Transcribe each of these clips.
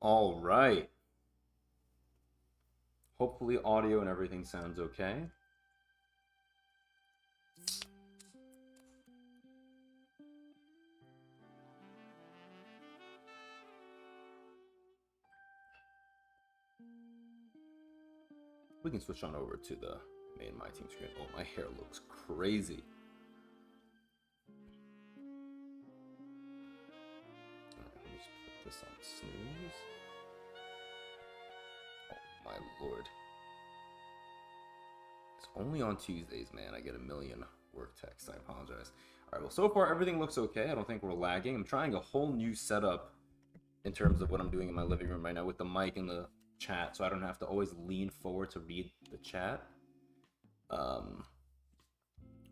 All right. Hopefully audio and everything sounds okay. We can switch on over to the main MyTeam screen. Oh, my hair looks crazy. Alright, let me just put this on snooze. Oh my lord. It's only on Tuesdays, man. I get a million work texts. I apologize. Alright, well, so far everything looks okay. I don't think we're lagging. I'm trying a whole new setup in terms of what I'm doing in my living room right now with the mic and the chat, so I don't have to always lean forward to read the chat.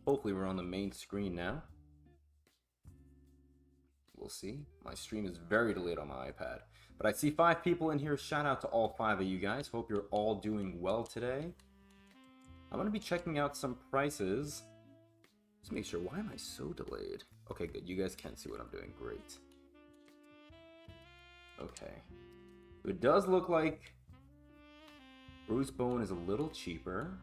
Hopefully we're on the main screen now. We'll see. My stream is very delayed on my iPad, but I see 5 people in here. Shout out to all 5 of you guys. Hope you're all doing well today. I'm going to be checking out some prices. Let's make sure. Why am I so delayed? Okay, good. You guys can see what I'm doing. Great. Okay. It does look like Bruce Bowen is a little cheaper.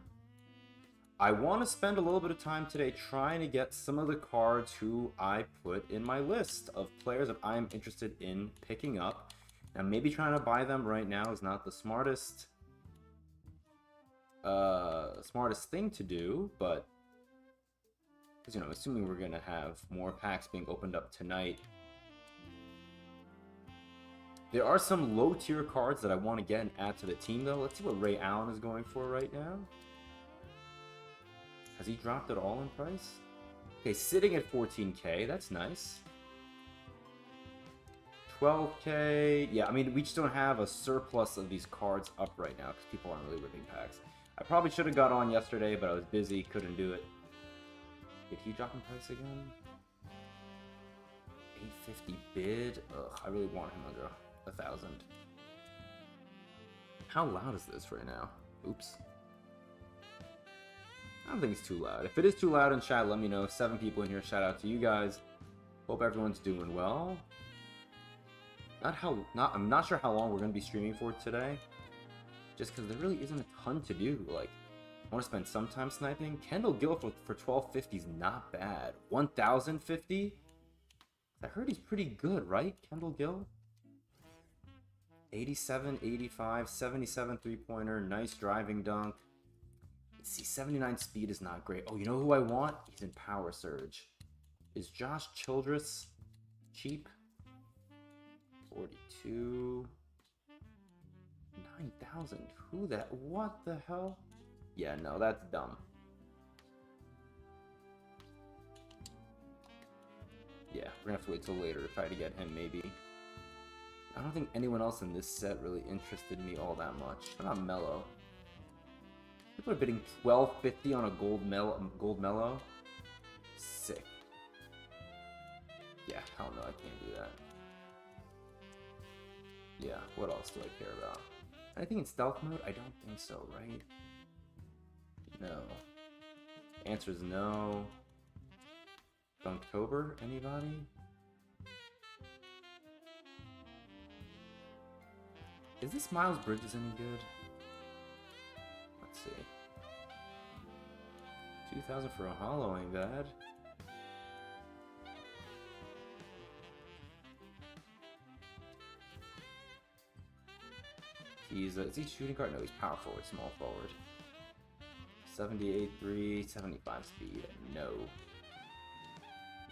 I want to spend a little bit of time today trying to get some of the cards who I put in my list of players that I'm interested in picking up. Now, maybe trying to buy them right now is not the smartest thing to do, but because, you know, assuming we're going to have more packs being opened up tonight, there are some low-tier cards that I want to get and add to the team, though. Let's see what Ray Allen is going for right now. Has he dropped at all in price? Okay, sitting at 14K. That's nice. 12K. Yeah, I mean, we just don't have a surplus of these cards up right now because people aren't really ripping packs. I probably should have got on yesterday, but I was busy. Couldn't do it. Did he drop in price again? 850 bid? Ugh, I really want him under 1,000. How loud is this right now? Oops. I don't think it's too loud. If it is too loud in chat, let me know. 7 people in here. Shout out to you guys. Hope everyone's doing well. I'm not sure how long we're going to be streaming for today. Just because there really isn't a ton to do. Like, I want to spend some time sniping. Kendall Gill for 1250 is not bad. 1,050? I heard he's pretty good, right? Kendall Gill? 87, 85, 77 three-pointer. Nice driving dunk. Let's see, 79 speed is not great. Oh, you know who I want? He's in Power Surge. Is Josh Childress cheap? 42. 9,000. Who that? What the hell? Yeah, no, that's dumb. Yeah, we're gonna have to wait till later to try to get him, maybe. I don't think anyone else in this set really interested me all that much. How about Mellow? People are bidding 1250 on a gold mellow. Sick. Yeah, hell no, I can't do that. Yeah, what else do I care about? Anything in stealth mode? I don't think so, right? No. Answer is no. Dunktober? Anybody? Is this Miles Bridges any good? Let's see. 2,000 for a hollow ain't bad. He's is he shooting guard? No, he's power forward, small forward. 78 3, 75 speed. No.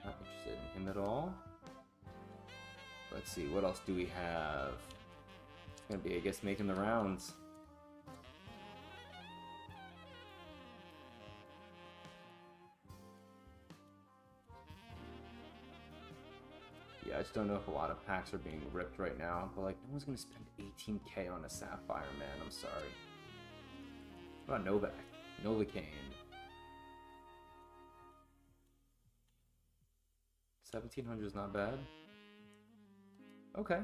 Not interested in him at all. Let's see, what else do we have? It's gonna be, I guess, making the rounds. Yeah, I just don't know if a lot of packs are being ripped right now, but like, no one's gonna spend 18k on a Sapphire, man. I'm sorry. What about Novak? Novocaine. 1700 is not bad. Okay.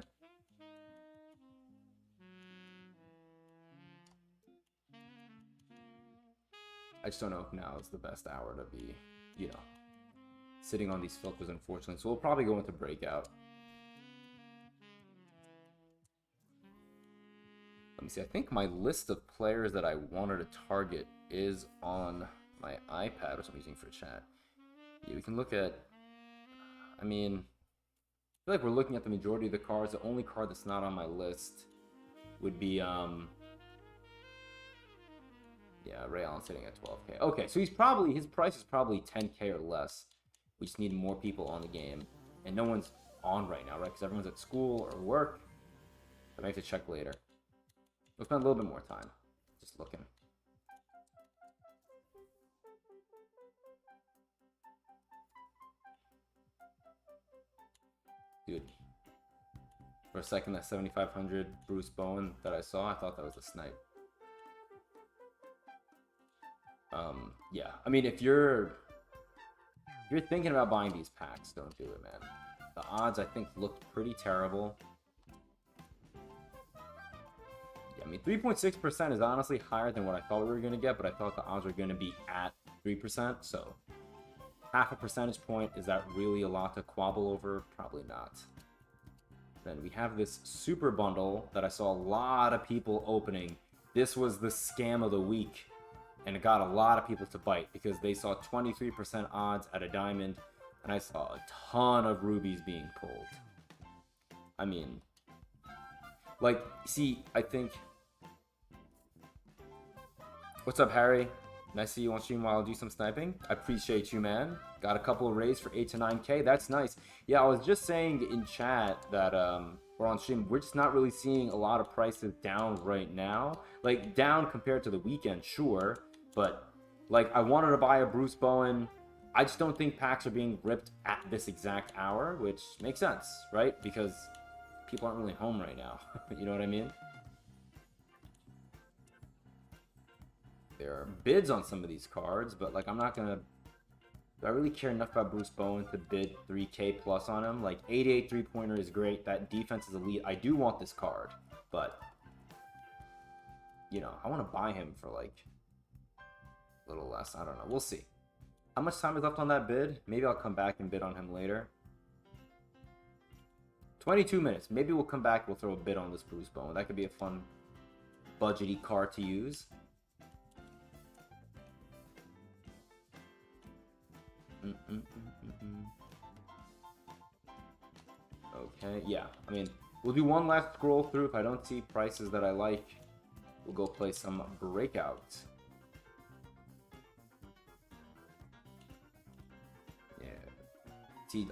I just don't know if now is the best hour to be, you know, sitting on these filters, unfortunately. So we'll probably go into Breakout. Let me see. I think my list of players that I wanted to target is on my iPad, which I'm using for chat. Yeah, we can look at... I mean, I feel like we're looking at the majority of the cards. The only card that's not on my list would be... yeah, Ray Allen's sitting at 12k. Okay, so he's probably... His price is probably 10k or less. We just need more people on the game. And no one's on right now, right? Because everyone's at school or work. I might have to check later. We'll spend a little bit more time just looking. Dude. For a second, that 7,500 Bruce Bowen that I saw, I thought that was a Snipe. Yeah. I mean, if you're thinking about buying these packs, don't do it, man. The odds, I think, looked pretty terrible. Yeah, I mean, 3.6% is honestly higher than what I thought we were going to get, but I thought the odds were going to be at 3%, so half a percentage point, is that really a lot to quabble over? Probably not. Then we have this super bundle that I saw a lot of people opening. This was the scam of the week. And it got a lot of people to bite because they saw 23% odds at a diamond, and I saw a ton of rubies being pulled. I mean, like, see, I think... What's up, Harry? Nice to see you on stream while I do some sniping. I appreciate you, man. Got a couple of raids for 8 to 9k. That's nice. Yeah, I was just saying in chat that we're on stream. We're just not really seeing a lot of prices down right now. Like, down compared to the weekend, sure. But, like, I wanted to buy a Bruce Bowen. I just don't think packs are being ripped at this exact hour, which makes sense, right? Because people aren't really home right now. You know what I mean? There are bids on some of these cards, but, like, I'm not going to... Do I really care enough about Bruce Bowen to bid 3k plus on him? Like, 88 three-pointer is great. That defense is elite. I do want this card, but, you know, I want to buy him for, like... a little less. I don't know. We'll see. How much time is left on that bid? Maybe I'll come back and bid on him later. 22 minutes. Maybe we'll come back. We'll throw a bid on this Bruce Bowen. That could be a fun, budgety card to use. Okay. Yeah. I mean, we'll do one last scroll through. If I don't see prices that I like, we'll go play some Breakout.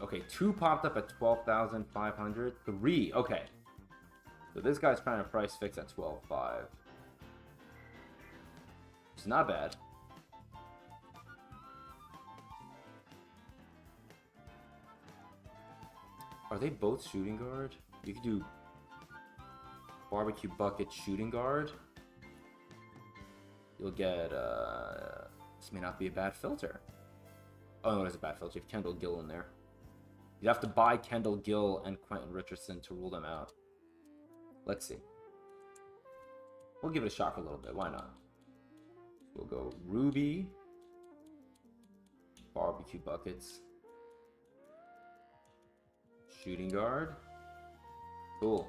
Okay, 2 popped up at 12,500. 3, okay. So this guy's trying to price fix at 12.5. It's not bad. Are they both shooting guard? You could do barbecue bucket shooting guard. You'll get, this may not be a bad filter. Oh no, it is a bad filter. You have Kendall Gill in there. You'd have to buy Kendall Gill and Quentin Richardson to rule them out. Let's see. We'll give it a shot for a little bit. Why not? We'll go Ruby, barbecue buckets, shooting guard. Cool.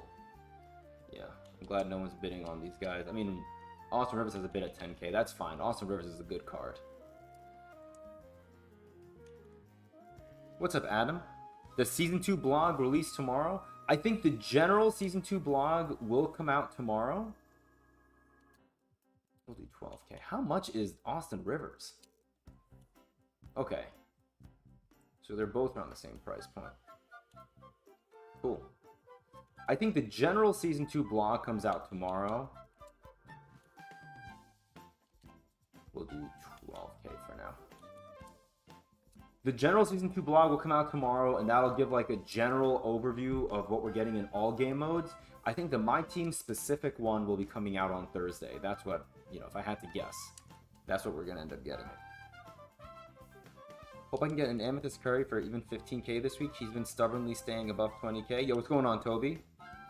Yeah, I'm glad no one's bidding on these guys. I mean, Austin Rivers has a bid at 10K. That's fine. Austin Rivers is a good card. What's up, Adam? The Season 2 blog released tomorrow? I think the general Season 2 blog will come out tomorrow. We'll do 12K. How much is Austin Rivers? Okay. So they're both around the same price point. Cool. I think the general Season 2 blog comes out tomorrow. We'll do 12K for now. The general Season 2 blog will come out tomorrow, and that'll give like a general overview of what we're getting in all game modes. I think the MyTeam specific one will be coming out on Thursday. That's what, you know, if I had to guess, that's what we're going to end up getting. Hope I can get an Amethyst Curry for even 15K this week. He's been stubbornly staying above 20K. Yo, what's going on, Toby?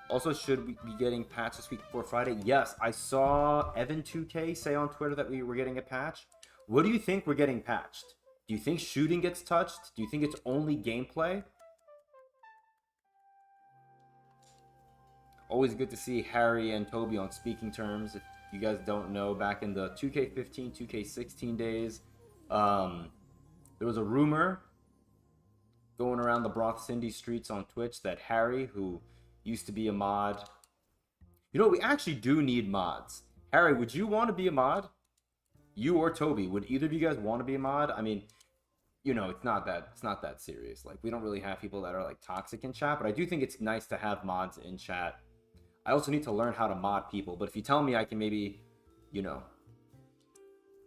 Also, should we be getting patch this week before Friday? Yes, I saw Evan2K say on Twitter that we were getting a patch. What do you think we're getting patched? Do you think shooting gets touched? Do you think it's only gameplay? Always good to see Harry and Toby on speaking terms. If you guys don't know, back in the 2K15, 2K16 days, there was a rumor going around the Broth Cindy streets on Twitch that Harry, who used to be a mod... You know, we actually do need mods. Harry, would you want to be a mod? You or Toby, would either of you guys want to be a mod? I mean, you know, it's not that serious. Like, we don't really have people that are like toxic in chat, but I do think it's nice to have mods in chat. I also need to learn how to mod people, but if you tell me, I can maybe, you know,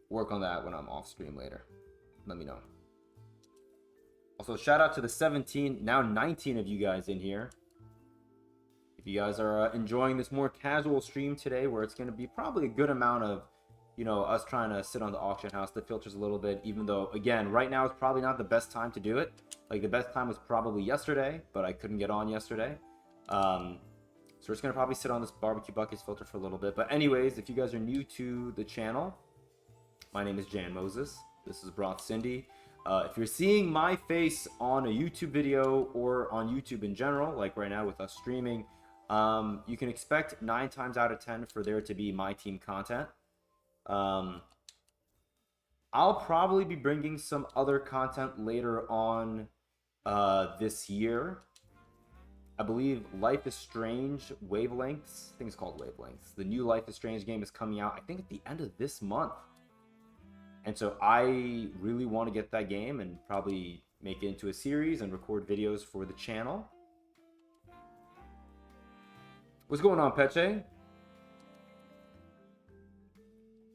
work on that when I'm off stream later. Let me know. Also, shout out to the 17, now 19 of you guys in here. If you guys are enjoying this more casual stream today, where it's going to be probably a good amount of, you know, us trying to sit on the auction house that filters a little bit, even though, again, right now is probably not the best time to do it. Like, the best time was probably yesterday, but I couldn't get on yesterday. So we're just going to probably sit on this barbecue buckets filter for a little bit. But anyways, if you guys are new to the channel, my name is Jan Moses. This is Broth Cindy. If you're seeing my face on a YouTube video or on YouTube in general, like right now with us streaming, you can expect 9 times out of 10 for there to be MyTeam content. I'll probably be bringing some other content later on this year. I believe Life is Strange Wavelengths, I think it's called Wavelengths. The new Life is Strange game is coming out, I think, at the end of this month. And so I really want to get that game and probably make it into a series and record videos for the channel. What's going on, Peche?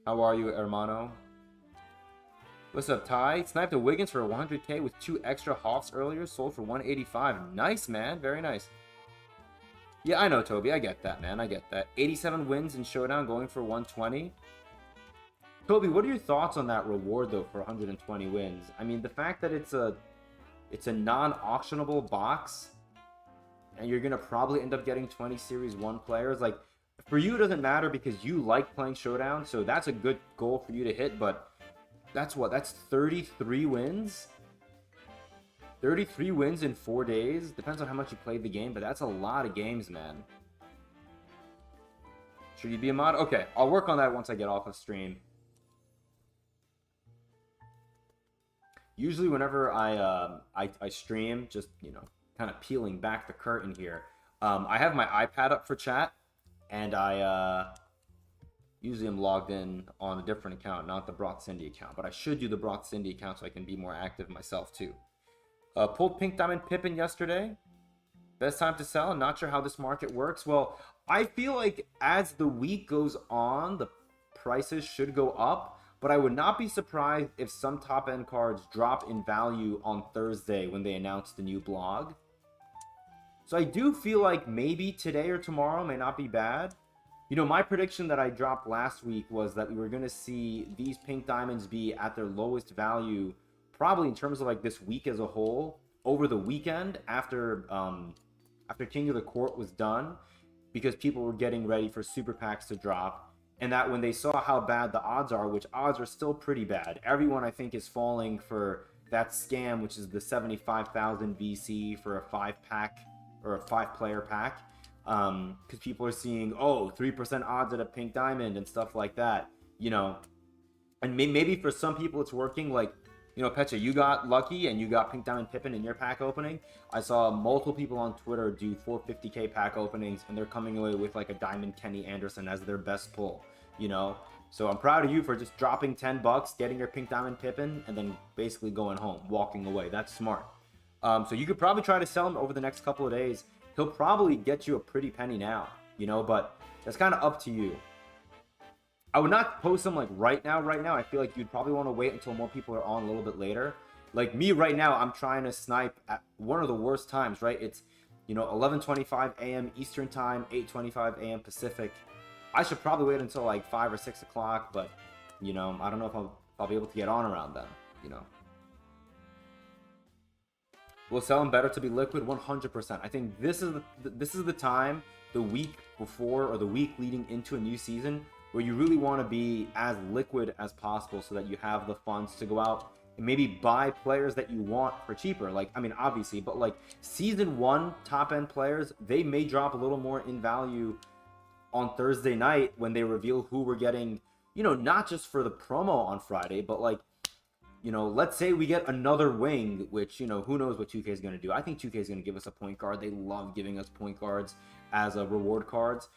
How are you, hermano? What's up, Ty? Sniped a Wiggins for 100K with 2 extra Hawks earlier, sold for 185. Nice, man. Very nice. Yeah, I know, Toby. I get that, man. I get that. 87 wins in Showdown, going for 120. Toby, what are your thoughts on that reward, though, for 120 wins? I mean, the fact that it's a non-auctionable box, and you're going to probably end up getting 20 Series 1 players. Like, for you, it doesn't matter because you like playing Showdown, so that's a good goal for you to hit, but that's what? That's 33 wins? 33 wins in 4 days? Depends on how much you played the game, but that's a lot of games, man. Should you be a mod? Okay, I'll work on that once I get off of stream. Usually whenever I stream, just, you know, kind of peeling back the curtain here, I have my iPad up for chat, and I usually am logged in on a different account, not the Broth Cindy account, but I should do the Broth Cindy account so I can be more active myself too. Pulled Pink Diamond Pippin yesterday. Best time to sell. Not sure how this market works. Well, I feel like as the week goes on, the prices should go up, but I would not be surprised if some top-end cards drop in value on Thursday when they announce the new blog. So I do feel like maybe today or tomorrow may not be bad. You know, my prediction that I dropped last week was that we were going to see these pink diamonds be at their lowest value, probably in terms of like this week as a whole, over the weekend after King of the Court was done, because people were getting ready for super packs to drop. And that when they saw how bad the odds are, which odds are still pretty bad, everyone I think is falling for that scam, which is the 75,000 VC for a 5-pack or a 5-player pack. Because people are seeing, oh, 3% odds at a pink diamond and stuff like that, you know. And maybe for some people it's working. Like, you know, Pecha, you got lucky and you got pink diamond Pippin in your pack opening. I saw multiple people on Twitter do 450k pack openings, and they're coming away with like a diamond Kenny Anderson as their best pull, you know. So I'm proud of you for just dropping 10 bucks, getting your pink diamond Pippin, and then basically going home, walking away. That's smart. So you could probably try to sell him over the next couple of days. He'll probably get you a pretty penny now, you know, but that's kind of up to you. I would not post them like right now. I feel like you'd probably want to wait until more people are on a little bit later. Like me right now, I'm trying to snipe at one of the worst times, right? It's, you know, 11:25 a.m. Eastern time, 8:25 a.m. Pacific. I should probably wait until like 5 or 6 o'clock, but, you know, I don't know if I'll be able to get on around then, you know. Will sell them better to be liquid? 100%. I think this is the time, the week before or the week leading into a new season, where you really want to be as liquid as possible so that you have the funds to go out and maybe buy players that you want for cheaper. Like, I mean, obviously, but like season 1 top end players, they may drop a little more in value on Thursday night when they reveal who we're getting, you know, not just for the promo on Friday, but like, you know, let's say we get another wing, which, you know, who knows what 2K is going to do. I think 2K is going to give us a point guard. They love giving us point guards as reward cards.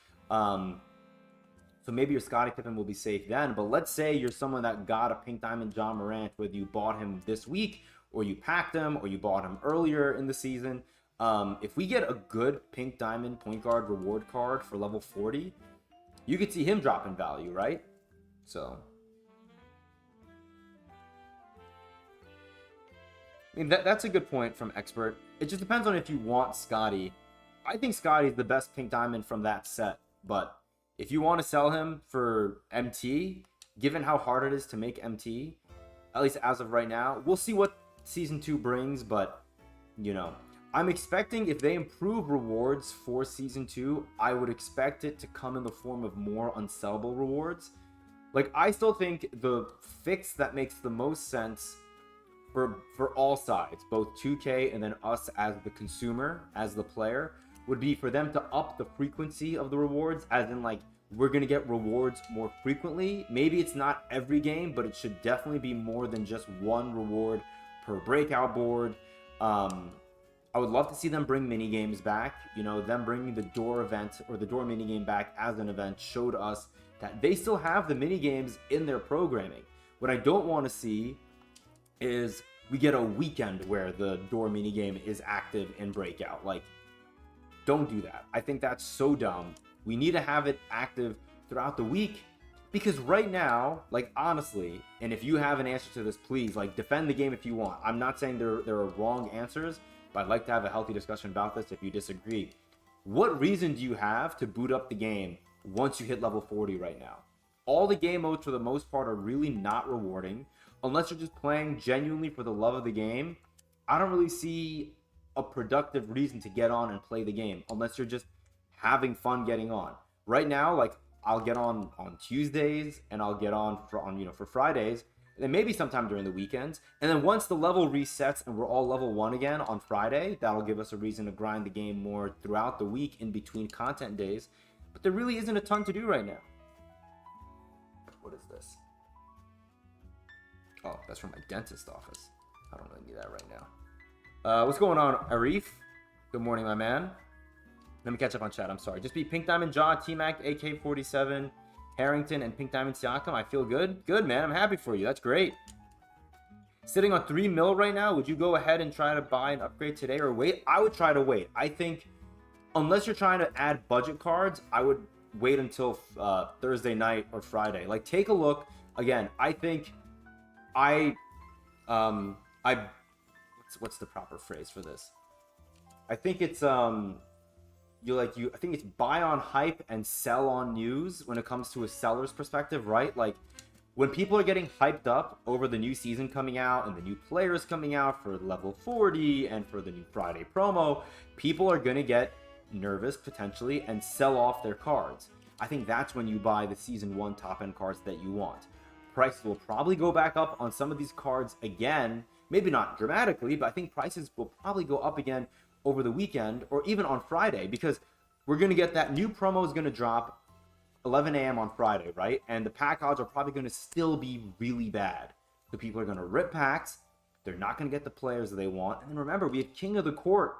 So maybe your Scottie Pippen will be safe then. But let's say you're someone that got a pink diamond John Morant, whether you bought him this week or you packed him or you bought him earlier in the season. If we get a good pink diamond point guard reward card for level 40, you could see him drop in value, right? So I mean, that's a good point from Expert. It just depends on if you want Scotty. I think Scotty is the best pink diamond from that set, but if you want to sell him for MT, given how hard it is to make MT, at least as of right now, we'll see what Season 2 brings, but, you know, I'm expecting if they improve rewards for Season 2, I would expect it to come in the form of more unsellable rewards. Like, I still think the fix that makes the most sense for all sides, both 2K and then us as the consumer, as the player, would be for them to up the frequency of the rewards, as in like we're gonna get rewards more frequently. Maybe it's not every game, but it should definitely be more than just one reward per breakout board. I would love to see them bring mini games back. You know, them bringing the door event or the door mini game back as an event showed us that they still have the mini games in their programming. What I don't want to see is we get a weekend where the door minigame is active in Breakout. Like, don't do that. I think that's so dumb. We need to have it active throughout the week, because right now, like, honestly, and if you have an answer to this, please, like, defend the game if you want. I'm not saying there are wrong answers, but I'd like to have a healthy discussion about this if you disagree. What reason do you have to boot up the game once you hit level 40 right now? All the game modes, for the most part, are really not rewarding. Unless you're just playing genuinely for the love of the game, I don't really see a productive reason to get on and play the game, unless you're just having fun getting on. Right now, like, I'll get on Tuesdays, and I'll get on for Fridays, and then maybe sometime during the weekends. And then once the level resets and we're all level 1 again on Friday, that'll give us a reason to grind the game more throughout the week in between content days. But there really isn't a ton to do right now. What is this? Oh, that's from my dentist office. I don't really need that right now. What's going on, Arif? Good morning, my man. Let me catch up on chat. I'm sorry. Just be Pink Diamond Jaw, T-Mac, AK-47, Harrington, and Pink Diamond Siakam. I feel good. Good, man. I'm happy for you. That's great. Sitting on 3 mil right now. Would you go ahead and try to buy an upgrade today or wait? I would try to wait. I think unless you're trying to add budget cards, I would wait until Thursday night or Friday. Like, take a look. Again, I think what's the proper phrase for this? I think it's I think it's buy on hype and sell on news when it comes to a seller's perspective, right? Like, when people are getting hyped up over the new season coming out and the new players coming out for level 40 and for the new Friday promo, people are going to get nervous potentially and sell off their cards. I think that's when you buy the Season 1 top-end cards that you want. Prices will probably go back up on some of these cards again. Maybe not dramatically, but I think prices will probably go up again over the weekend or even on Friday, because we're going to get that new promo is going to drop 11 a.m. on Friday, right? And the pack odds are probably going to still be really bad. So people are going to rip packs. They're not going to get the players that they want. And then remember, we have King of the Court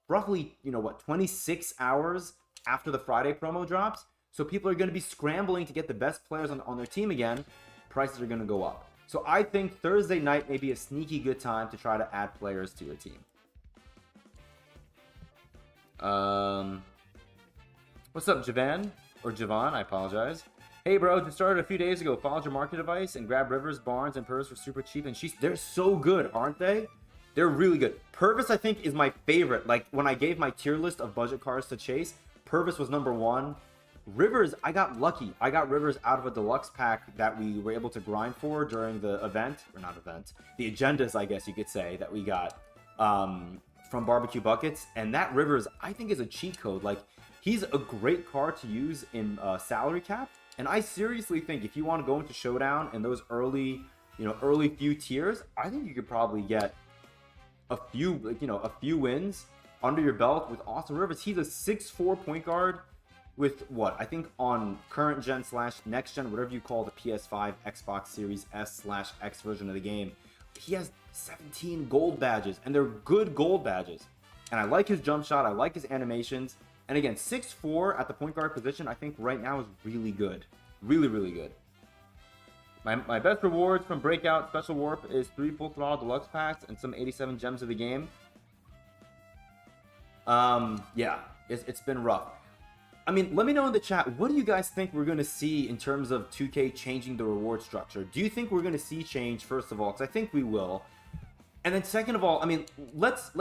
roughly, 26 hours after the Friday promo drops. So people are going to be scrambling to get the best players on their team again. Prices are going to go up. So I think Thursday night may be a sneaky good time to try to add players to your team. What's up, Javan? Or Javon, I apologize. Hey, bro, just started a few days ago. Followed your market advice and grabbed Rivers, Barnes, and Purvis for super cheap. And they're so good, aren't they? They're really good. Purvis, I think, is my favorite. Like, when I gave my tier list of budget cards to chase, Purvis was number 1. Rivers, I got lucky. I got Rivers out of a deluxe pack that we were able to grind for during the event, or not event, the agendas, I guess you could say, that we got from Barbecue Buckets. And that Rivers, I think, is a cheat code. Like, he's a great card to use in salary cap. And I seriously think if you want to go into Showdown and those early few tiers, I think you could probably get a few wins under your belt with Austin Rivers. He's a 6'4" point guard with what I think on current gen / next gen, whatever you call the PS5, Xbox Series S/X version of the game. He has 17 gold badges, and they're good gold badges. And I like his jump shot. I like his animations. And again, 6'4" at the point guard position, I think right now is really good. Really, really good. My best rewards from Breakout Special Warp is 3 Full Throttle Deluxe Packs and some 87 Gems of the Game. Yeah, it's been rough. I mean, let me know in the chat, what do you guys think we're going to see in terms of 2K changing the reward structure? Do you think we're going to see change, first of all? Because I think we will. And then second of all, I mean, let's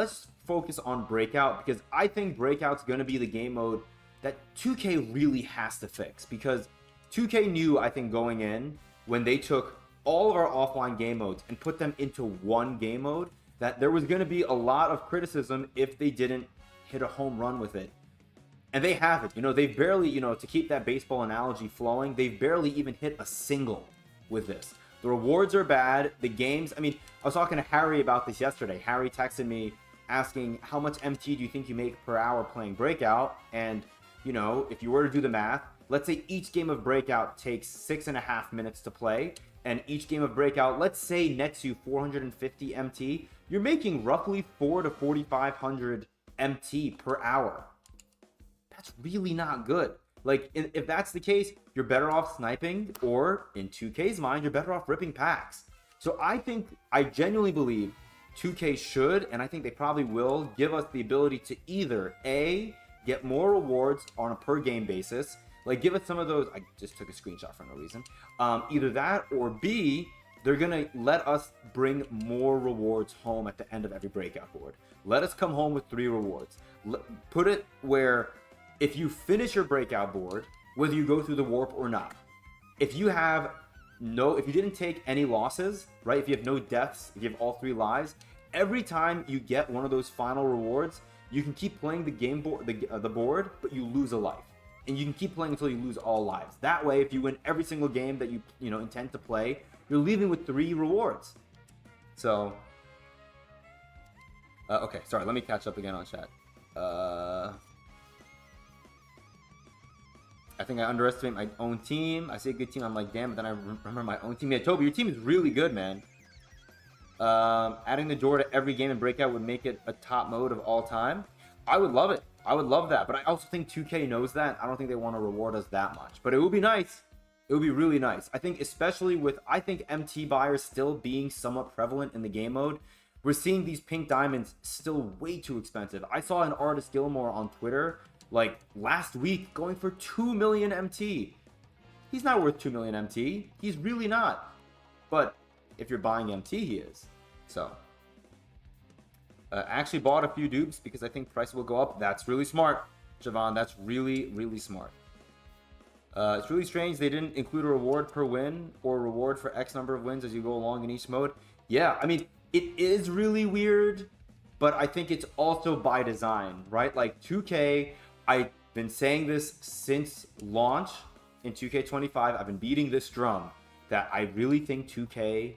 focus on Breakout, because I think Breakout's going to be the game mode that 2K really has to fix. Because 2K knew, I think, going in, when they took all of our offline game modes and put them into one game mode, that there was going to be a lot of criticism if they didn't hit a home run with it. And they haven't. They've barely, to keep that baseball analogy flowing, they've barely even hit a single with this. The rewards are bad. The games, I mean, I was talking to Harry about this yesterday. Harry texted me asking, how much MT do you think you make per hour playing Breakout? And, if you were to do the math, let's say each game of Breakout takes 6.5 minutes to play, and each game of Breakout, let's say, nets you 450 MT, you're making roughly 400 to 4,500 MT per hour. That's really not good. Like, if that's the case, you're better off sniping, or in 2K's mind, you're better off ripping packs. So I genuinely believe 2K should, and I think they probably will, give us the ability to either A, get more rewards on a per game basis, like give us some of those, I just took a screenshot for no reason, either that, or B, they're gonna let us bring more rewards home at the end of every Breakout board. Let us come home with 3 rewards. Put it where if you finish your Breakout board, whether you go through the warp or not, if you didn't take any losses, right? If you have no deaths, if you have all 3 lives, every time you get one of those final rewards, you can keep playing the game board, the board, but you lose a life, and you can keep playing until you lose all lives. That way, if you win every single game that you intend to play, you're leaving with 3 rewards. So, okay, sorry, let me catch up again on chat. I think I underestimate my own team. I see a good team, I'm like, damn, but then I remember my own team. Yeah, Toby, your team is really good, man. Adding the door to every game in Breakout would make it a top mode of all time. I would love it. I would love that. But I also think 2K knows that. I don't think they want to reward us that much. But it would be nice. It would be really nice. I think especially with, MT buyers still being somewhat prevalent in the game mode, we're seeing these pink diamonds still way too expensive. I saw an Artist Gilmore on Twitter, like last week, going for 2 million MT. He's not worth 2 million MT. He's really not. But if you're buying MT, he is. So, actually bought a few dupes because I think price will go up. That's really smart, Javon. That's really, really smart. It's really strange they didn't include a reward per win or reward for X number of wins as you go along in each mode. Yeah, I mean, it is really weird, but I think it's also by design, right? Like 2K, I've been saying this since launch in 2K25. I've been beating this drum that I really think 2K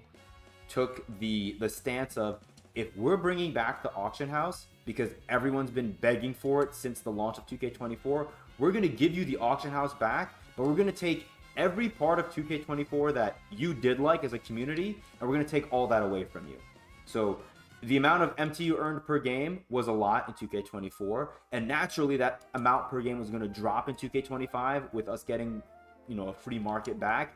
took the stance of, if we're bringing back the auction house because everyone's been begging for it since the launch of 2K24, we're going to give you the auction house back, but we're going to take every part of 2K24 that you did like as a community, and we're going to take all that away from you. So the amount of MT you earned per game was a lot in 2K24, and naturally that amount per game was going to drop in 2K25 with us getting, you know, a free market back.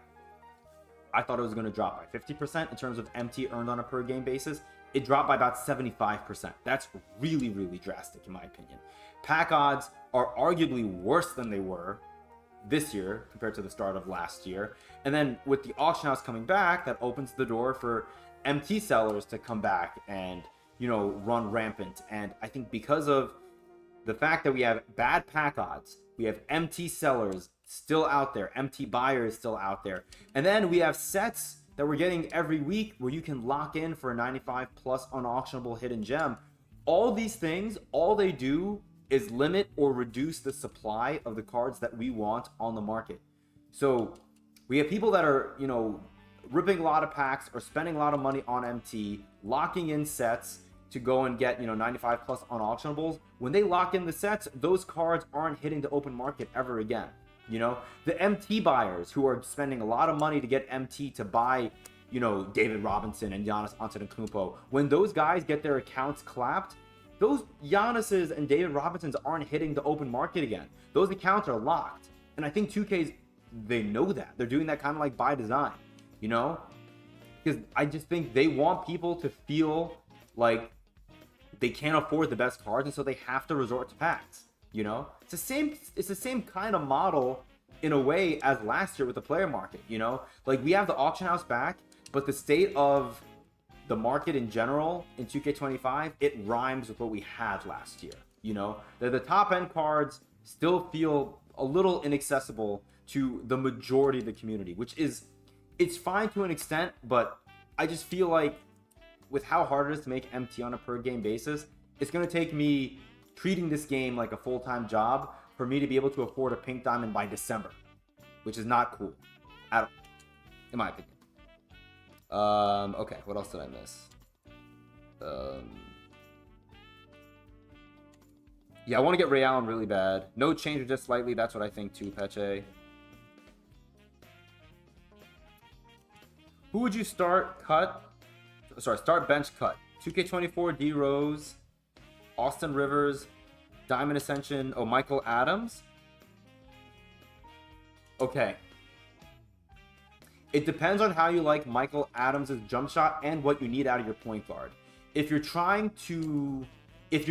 I thought it was going to drop by 50% in terms of MT earned on a per game basis. It dropped by about 75%. That's really, really drastic in my opinion. Pack odds are arguably worse than they were this year compared to the start of last year. And then with the auction house coming back, that opens the door for MT sellers to come back and, you know, run rampant. And I think because of the fact that we have bad pack odds, we have MT sellers still out there, MT buyers still out there, and then we have sets that we're getting every week where you can lock in for a 95 plus unauctionable hidden gem. All these things, all they do is limit or reduce the supply of the cards that we want on the market. So we have people that are, you know, ripping a lot of packs or spending a lot of money on MT, locking in sets to go and get, you know, 95 plus unauctionables. When they lock in the sets, those cards aren't hitting the open market ever again. You know, the MT buyers who are spending a lot of money to get MT to buy, you know, David Robinson and Giannis Antetokounmpo, when those guys get their accounts clapped, those Giannis's and David Robinsons aren't hitting the open market again. Those accounts are locked. And I think 2K's, they know that. They're doing that kind of like by design, you know? Because I just think they want people to feel like they can't afford the best cards, and so they have to resort to packs. You know, it's the same kind of model in a way as last year with the player market. You know, like we have the auction house back, but the state of the market in general in 2K25, it rhymes with what we had last year. You know, the top end cards still feel a little inaccessible to the majority of the community, which is, it's fine to an extent, but I just feel like with how hard it is to make MT on a per game basis, it's going to take me treating this game like a full-time job for me to be able to afford a pink diamond by December, which is not cool at all, in my opinion. Okay, what else did I miss? Yeah, I want to get Ray Allen really bad. No change or just slightly. That's what I think too, Peche. Who would you start bench cut? 2K24, D Rose, Austin Rivers, Diamond Ascension, Michael Adams. Okay. It depends on how you like Michael Adams' jump shot and what you need out of your point guard. If you're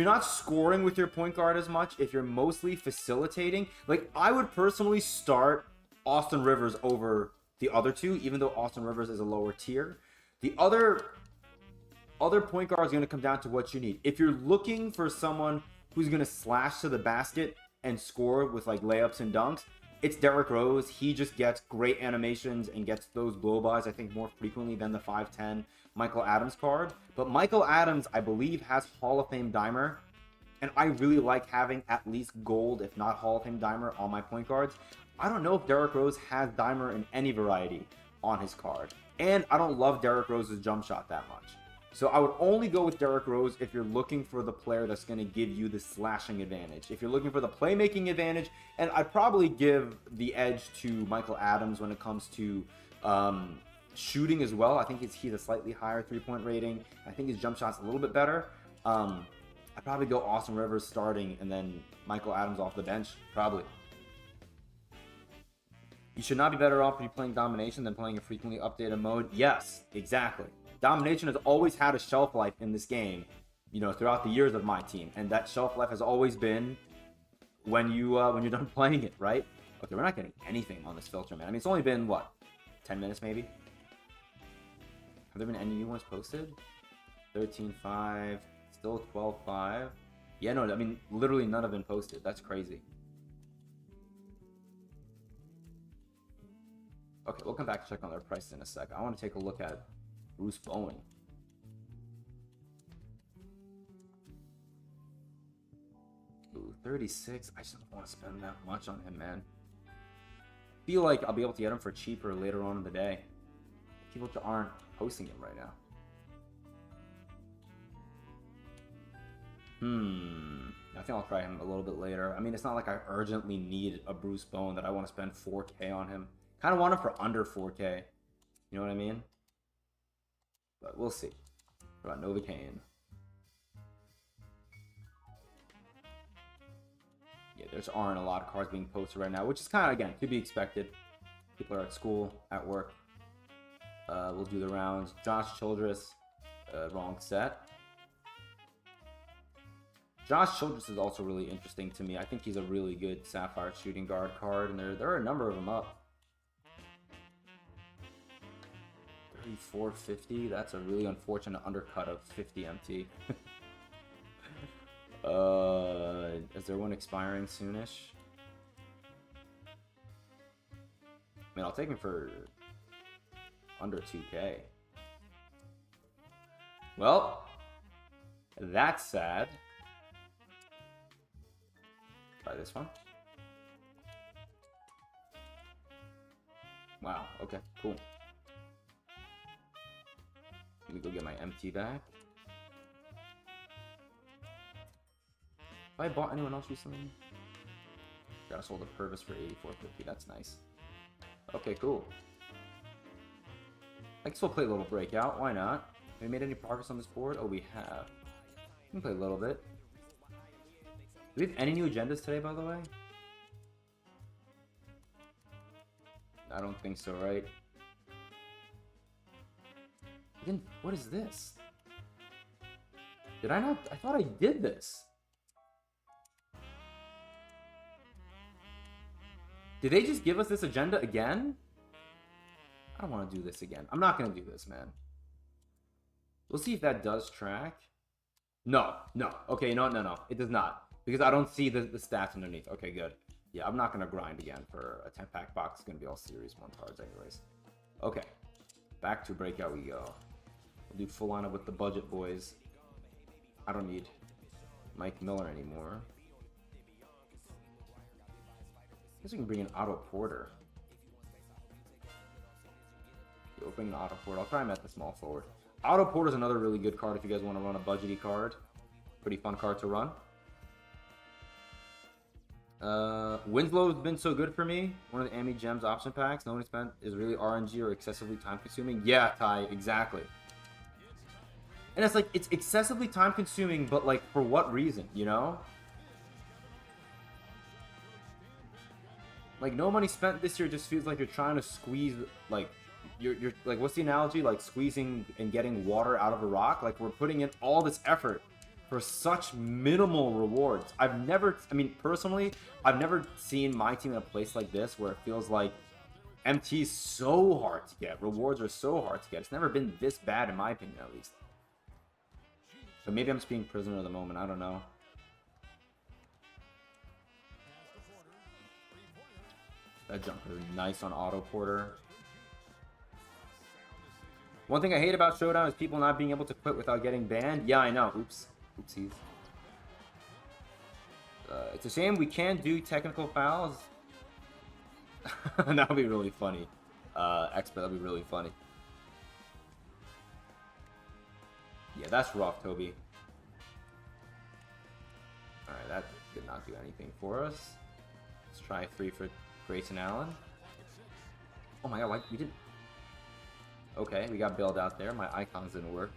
not scoring with your point guard as much, if you're mostly facilitating, like I would personally start Austin Rivers over the other two, even though Austin Rivers is a lower tier. The other point guard is going to come down to what you need. If you're looking for someone who's going to slash to the basket and score with like layups and dunks, it's Derrick Rose. He just gets great animations and gets those blow-bys, I think, more frequently than the 5'10 Michael Adams card. But Michael Adams, I believe, has Hall of Fame Dimer, and I really like having at least gold, if not Hall of Fame Dimer, on my point guards. I don't know if Derrick Rose has Dimer in any variety on his card, and I don't love Derrick Rose's jump shot that much. So I would only go with Derrick Rose if you're looking for the player that's going to give you the slashing advantage. If you're looking for the playmaking advantage, and I'd probably give the edge to Michael Adams when it comes to shooting as well. I think he's a slightly higher three-point rating. I think his jump shot's a little bit better. I'd probably go Austin Rivers starting and then Michael Adams off the bench, probably. You should not be better off if you're playing Domination than playing a frequently updated mode. Yes, exactly. Domination has always had a shelf life in this game, you know, throughout the years of MyTeam, and that shelf life has always been when you're done playing it, right? Okay, we're not getting anything on this filter, man. I mean, it's only been what, 10 minutes maybe? Have there been any new ones posted? 13.5, still 12.5. Yeah, no, I mean, literally none have been posted. That's crazy. Okay, we'll come back and check on their prices in a sec. I want to take a look at Bruce Bowen. Ooh, 36. I just don't want to spend that much on him, man. Feel like I'll be able to get him for cheaper later on in the day. People aren't posting him right now. I think I'll try him a little bit later. I mean, it's not like I urgently need a Bruce Bowen that I want to spend 4K on him. Kind of want him for under 4K. You know what I mean? But we'll see. What about Novocaine? Yeah, there's aren't a lot of cards being posted right now, which is kind of, again, to be expected. People are at school, at work. We'll do the rounds. Josh Childress, wrong set. Josh Childress is also really interesting to me. I think he's a really good Sapphire shooting guard card, and there are a number of them up. 3450. That's a really unfortunate undercut of 50 MT. Is there one expiring soonish? I mean, I'll take him for under 2K. Well, that's sad. Try this one. Wow, okay, cool. Let me go get my MT back. Have I bought anyone else recently? Got sold a Purvis for 84.50. That's nice. Okay, cool. I can still play a little Breakout. Why not? Have we made any progress on this board? Oh, we have. We can play a little bit. Do we have any new agendas today, by the way? I don't think so, right? Then what is this? Did I not? I thought I did this. Did they just give us this agenda again? I don't want to do this again. I'm not going to do this, man. We'll see if that does track. No. Okay, no. It does not. Because I don't see the stats underneath. Okay, good. Yeah, I'm not going to grind again for a 10-pack box. It's going to be all Series 1 cards anyways. Okay. Back to Breakout we go. We'll do full lineup with the budget boys. I don't need Mike Miller anymore. I guess we can bring in Otto Porter. We'll bring in Otto Porter. I'll try him at the small forward. Otto Porter is another really good card if you guys want to run a budgety card. Pretty fun card to run. Winslow's been so good for me. One of the Ami Gems option packs. No one spent is really RNG or excessively time consuming. Yeah, Ty, exactly. And it's like, it's excessively time consuming, but like, for what reason, you know? Like, no money spent this year just feels like you're trying to squeeze, like, you're like, what's the analogy? Like, squeezing and getting water out of a rock? Like, we're putting in all this effort for such minimal rewards. I've never, I mean, personally, I've never seen my team in a place like this where it feels like MT is so hard to get. Rewards are so hard to get. It's never been this bad, in my opinion, at least. So maybe I'm just being prisoner of the moment. I don't know. That jumper is nice on Otto Porter. One thing I hate about Showdown is people not being able to quit without getting banned. Yeah, I know. Oops. Oopsies. It's a shame we can't do technical fouls. That would be really funny. Expert, that would be really funny. Yeah, that's rough, Toby. Alright, that did not do anything for us. Let's try 3 for Grayson Allen. Oh my god, like we didn't. Okay, we got bailed out there. My icons didn't work.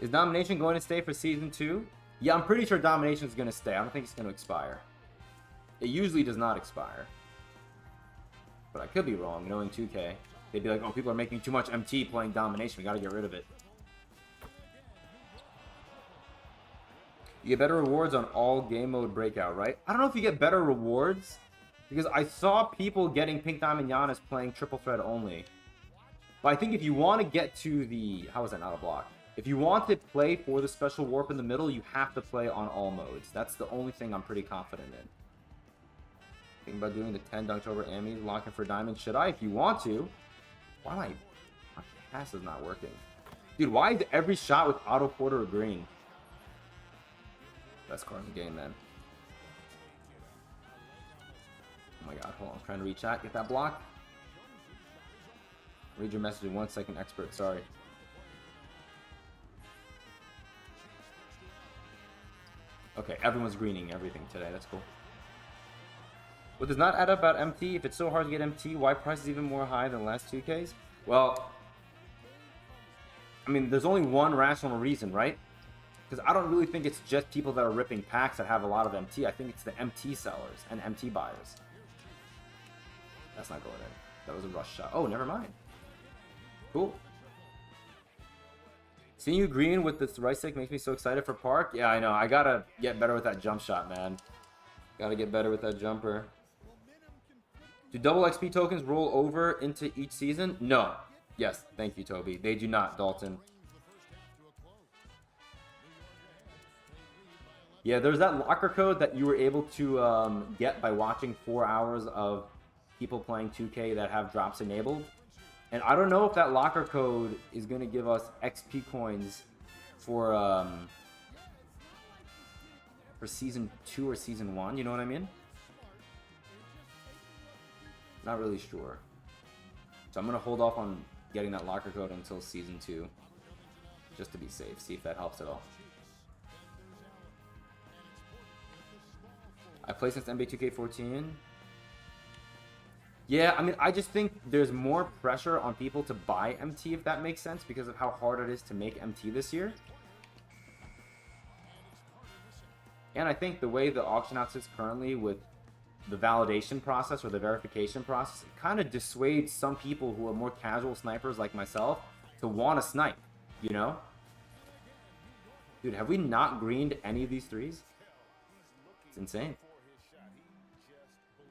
Is Domination going to stay for Season 2? Yeah, I'm pretty sure Domination is going to stay. I don't think it's going to expire. It usually does not expire. But I could be wrong, knowing 2K. They'd be like, oh, people are making too much MT playing Domination. We got to get rid of it. You get better rewards on all game mode Breakout, right? I don't know if you get better rewards. Because I saw people getting Pink Diamond Giannis playing triple threat only. But I think if you want to get to the... How is that not a block? If you want to play for the special warp in the middle, you have to play on all modes. That's the only thing I'm pretty confident in. Thinking about doing the 10 dunks over Amis, locking for diamond. Should I? If you want to. Why am I... My pass is not working. Dude, why is every shot with Otto Porter or green? Best card in the game, man. my god, hold on. I'm trying to reach out. Get that block. Read your message in 1 second, expert. Sorry. Okay, everyone's greening everything today. That's cool. What does not add up about MT? If it's so hard to get MT, why price is even more high than the last 2Ks? Well, I mean, there's only one rational reason, right? Because I don't really think it's just people that are ripping packs that have a lot of MT. I think it's the MT sellers and MT buyers. That's not going in. That was a rush shot. Oh, never mind. Cool. Seeing you green with this right stick makes me so excited for Park. Yeah, I know. I gotta get better with that jump shot, man. Gotta get better with that jumper. Do double XP tokens roll over into each season? No. Yes, thank you, Toby. They do not, Dalton. Yeah, there's that locker code that you were able to get by watching 4 hours of people playing 2K that have drops enabled. And I don't know if that locker code is going to give us XP coins for Season 2 or Season 1, you know what I mean? Not really sure. So I'm going to hold off on getting that locker code until Season 2. Just to be safe. See if that helps at all. I played since NBA 2K14. Yeah, I mean, I just think there's more pressure on people to buy MT, if that makes sense, because of how hard it is to make MT this year. And I think the way the auction house is currently with the validation process or the verification process, it kind of dissuades some people who are more casual snipers like myself to want to snipe, you know? Dude, have we not greened any of these threes? It's insane.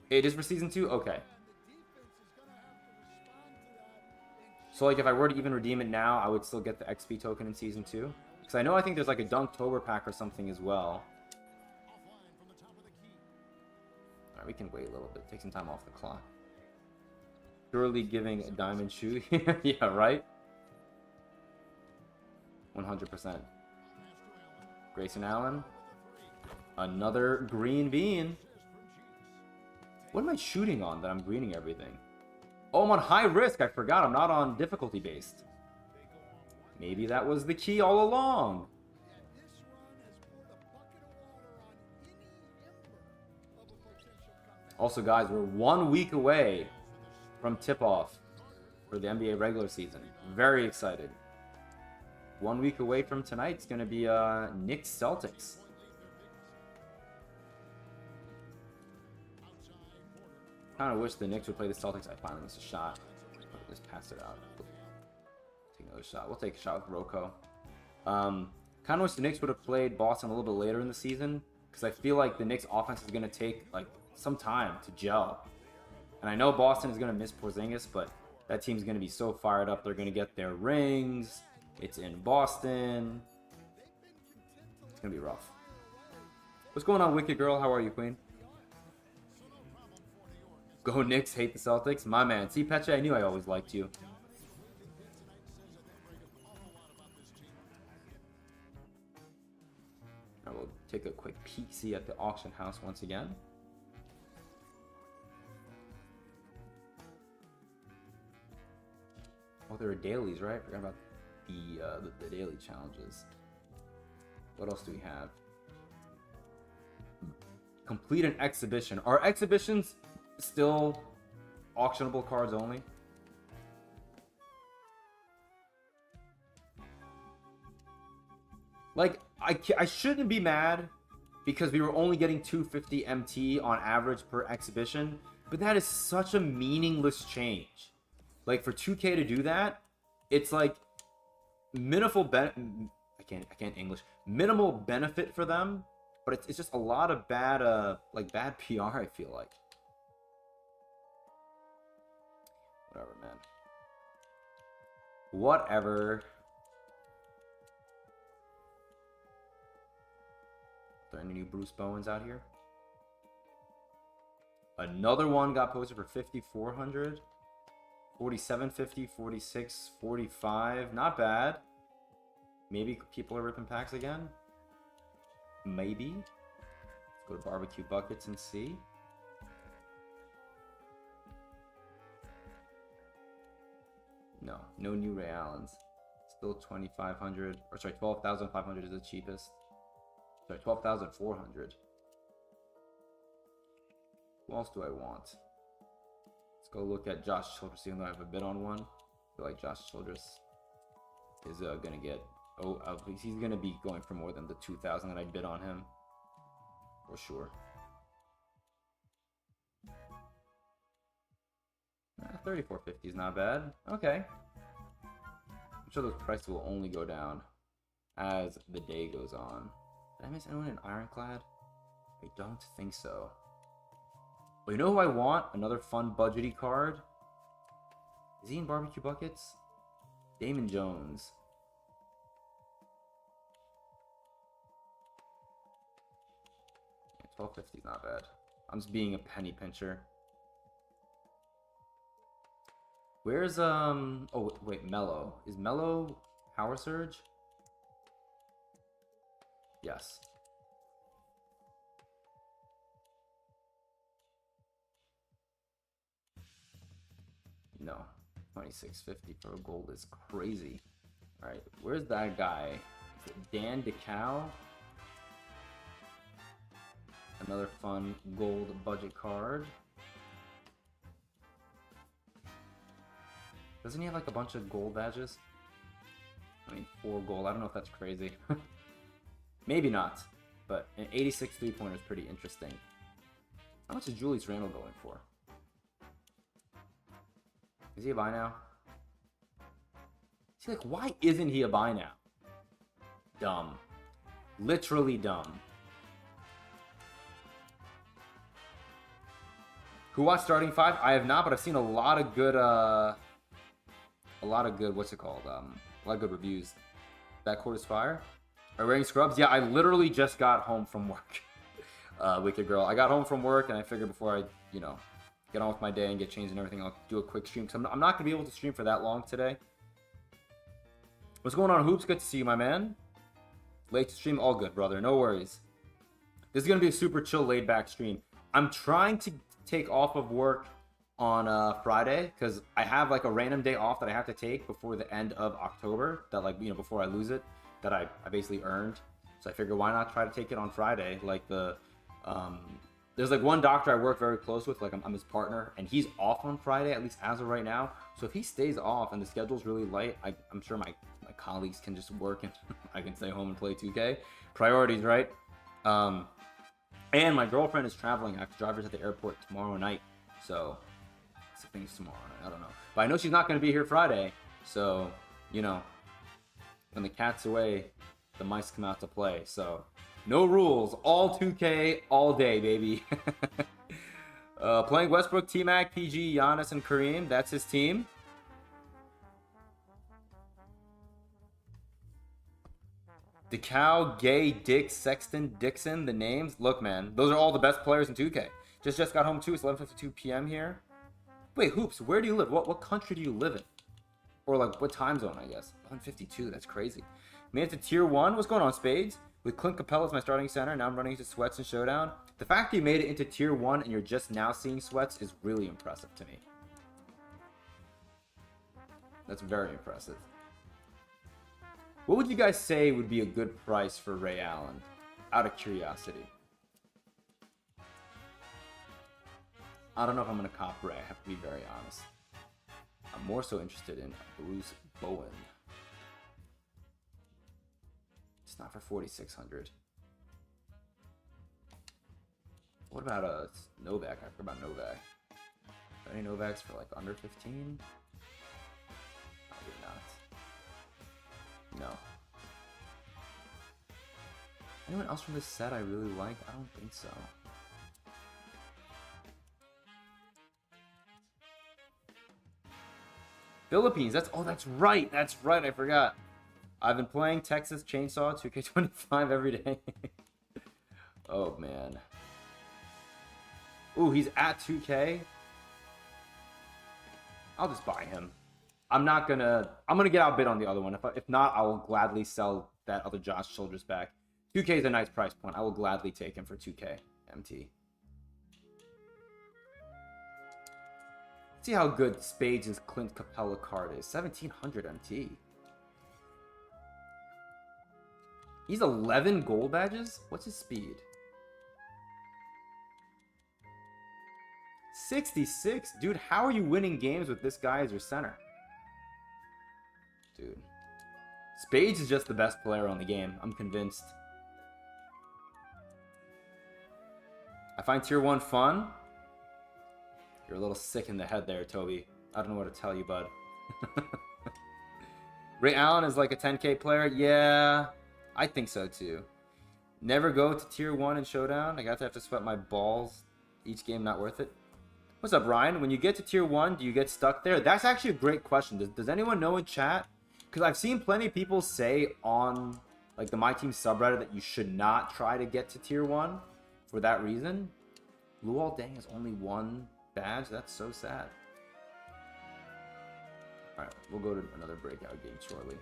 It is for Season 2? Okay. So, like, if I were to even redeem it now, I would still get the XP token in Season 2. Because I think there's, like, a Dunktober pack or something as well. Alright, we can wait a little bit. Take some time off the clock. Surely giving a diamond shoe. Yeah, right? 100%. Grayson Allen. Another green bean. What am I shooting on that I'm greening everything? Oh, I'm on high risk. I forgot. I'm not on difficulty based. Maybe that was the key all along. Also, guys, we're 1 week away from tip-off for the NBA regular season. Very excited. 1 week away from tonight, it's going to be Knicks Celtics. Kind of wish the Knicks would play the Celtics. I finally missed a shot. Just pass it out. Take another shot. We'll take a shot with Rocco. Kind of wish the Knicks would have played Boston a little bit later in the season, because I feel like the Knicks offense is going to take like some time to gel. And I know Boston is going to miss Porzingis, but that team's going to be so fired up. They're going to get their rings. It's in Boston. It's going to be rough. What's going on, Wicked Girl? How are you, Queen? Go Knicks, hate the Celtics. My man. See, Peche, I knew I always liked you. I will take a quick peek, see at the auction house once again. Oh, there are dailies, right? Forgot about the daily challenges. What else do we have? Complete an exhibition. Are exhibitions still auctionable cards only? Like, I shouldn't be mad because we were only getting 250 MT on average per exhibition, but that is such a meaningless change. Like, for 2K to do that, it's like minimal I can't English. Minimal benefit for them, but it's just a lot of bad bad PR, I feel like. Whatever, man. Whatever. Are there any new Bruce Bowens out here? Another one got posted for 5,400. 4750, 46, 45. Not bad. Maybe people are ripping packs again. Maybe. Let's go to barbecue buckets and see. No, no new Ray Allens. Still 2,500, or sorry, 12,500 is the cheapest. Sorry, 12,400. Who else do I want? Let's go look at Josh Childress, even though I have a bid on one. I feel like Josh Childress is gonna get, he's gonna be going for more than the 2,000 that I bid on him, for sure. 3450 is not bad. Okay. I'm sure those prices will only go down as the day goes on. Did I miss anyone in Ironclad? I don't think so. Well, you know who I want? Another fun budgety card. Is he in barbecue buckets? Damon Jones. Yeah, 1250 is not bad. I'm just being a penny pincher. Where's oh wait, Mello. Is Mello Power Surge? Yes. No. 2650 for a gold is crazy. Alright, where's that guy? Is it Dan DeCow? Another fun gold budget card. Doesn't he have like a bunch of gold badges? I mean, 4 gold. I don't know if that's crazy. Maybe not. But an 86 3-pointer is pretty interesting. How much is Julius Randle going for? Is he a buy now? See, like, why isn't he a buy now? Dumb. Literally dumb. Who watched Starting 5? I have not, but I've seen a lot of good, what's it called? A lot of good reviews. That court is fire. Are you wearing scrubs? Yeah, I literally just got home from work. Wicked girl. I got home from work and I figured before I, you know, get on with my day and get changed and everything, I'll do a quick stream. Because I'm not going to be able to stream for that long today. What's going on, Hoops? Good to see you, my man. Late to stream? All good, brother. No worries. This is going to be a super chill, laid-back stream. I'm trying to take off of work on Friday because I have like a random day off that I have to take before the end of October, that, like, you know, before I lose it, that I basically earned. So I figured, why not try to take it on Friday? Like, the there's like one doctor I work very close with, like I'm his partner, and he's off on Friday, at least as of right now. So if he stays off and the schedule's really light, I'm sure my colleagues can just work and I can stay home and play 2K. Priorities, right? And my girlfriend is traveling. I have to drive her to the airport tomorrow night. So things tomorrow night, I don't know. But I know she's not going to be here Friday. So, you know, when the cat's away, the mice come out to play. So no rules, all 2K, all day, baby. Playing Westbrook, T-Mac, PG, Giannis, and Kareem. That's his team. DeCow, Gay, Dick, Sexton, Dixon, the names. Look, man, those are all the best players in 2K. Just got home too. It's 11:52 p.m. here. Wait, Hoops, where do you live? What country do you live in? Or like what time zone, I guess? 11:52, that's crazy. Made it to tier 1. What's going on, Spades? With Clint Capella as my starting center, now I'm running into Sweats and Showdown. The fact that you made it into tier 1 and you're just now seeing Sweats is really impressive to me. That's very impressive. What would you guys say would be a good price for Ray Allen? Out of curiosity. I don't know if I'm going to cop Ray. I have to be very honest. I'm more so interested in Bruce Bowen. It's not for 4,600. What about Novak? I forgot about Novak. Are any Novaks for like under 15? Probably not. No. Anyone else from this set I really like? I don't think so. Philippines. That's right. That's right. I forgot. I've been playing Texas Chainsaw 2K25 every day. Oh man. Ooh, he's at 2K. I'll just buy him. I'm gonna get outbid on the other one. If not, I will gladly sell that other Josh Childress back. 2K is a nice price point. I will gladly take him for 2K MT. See how good Spades' Clint Capella card is. 1700 MT. He's 11 gold badges? What's his speed? 66? Dude, how are you winning games with this guy as your center? Dude. Spades is just the best player on the game. I'm convinced. I find tier 1 fun. You're a little sick in the head there, Toby. I don't know what to tell you, bud. Ray Allen is like a 10k player? Yeah, I think so too. Never go to tier 1 in Showdown. I got to have to sweat my balls. Each game not worth it. What's up, Ryan? When you get to tier 1, do you get stuck there? That's actually a great question. Does anyone know in chat? Because I've seen plenty of people say on like the MyTeam subreddit that you should not try to get to tier 1 for that reason. Luol Deng has only 1 badge? That's so sad. Alright, we'll go to another breakout game shortly.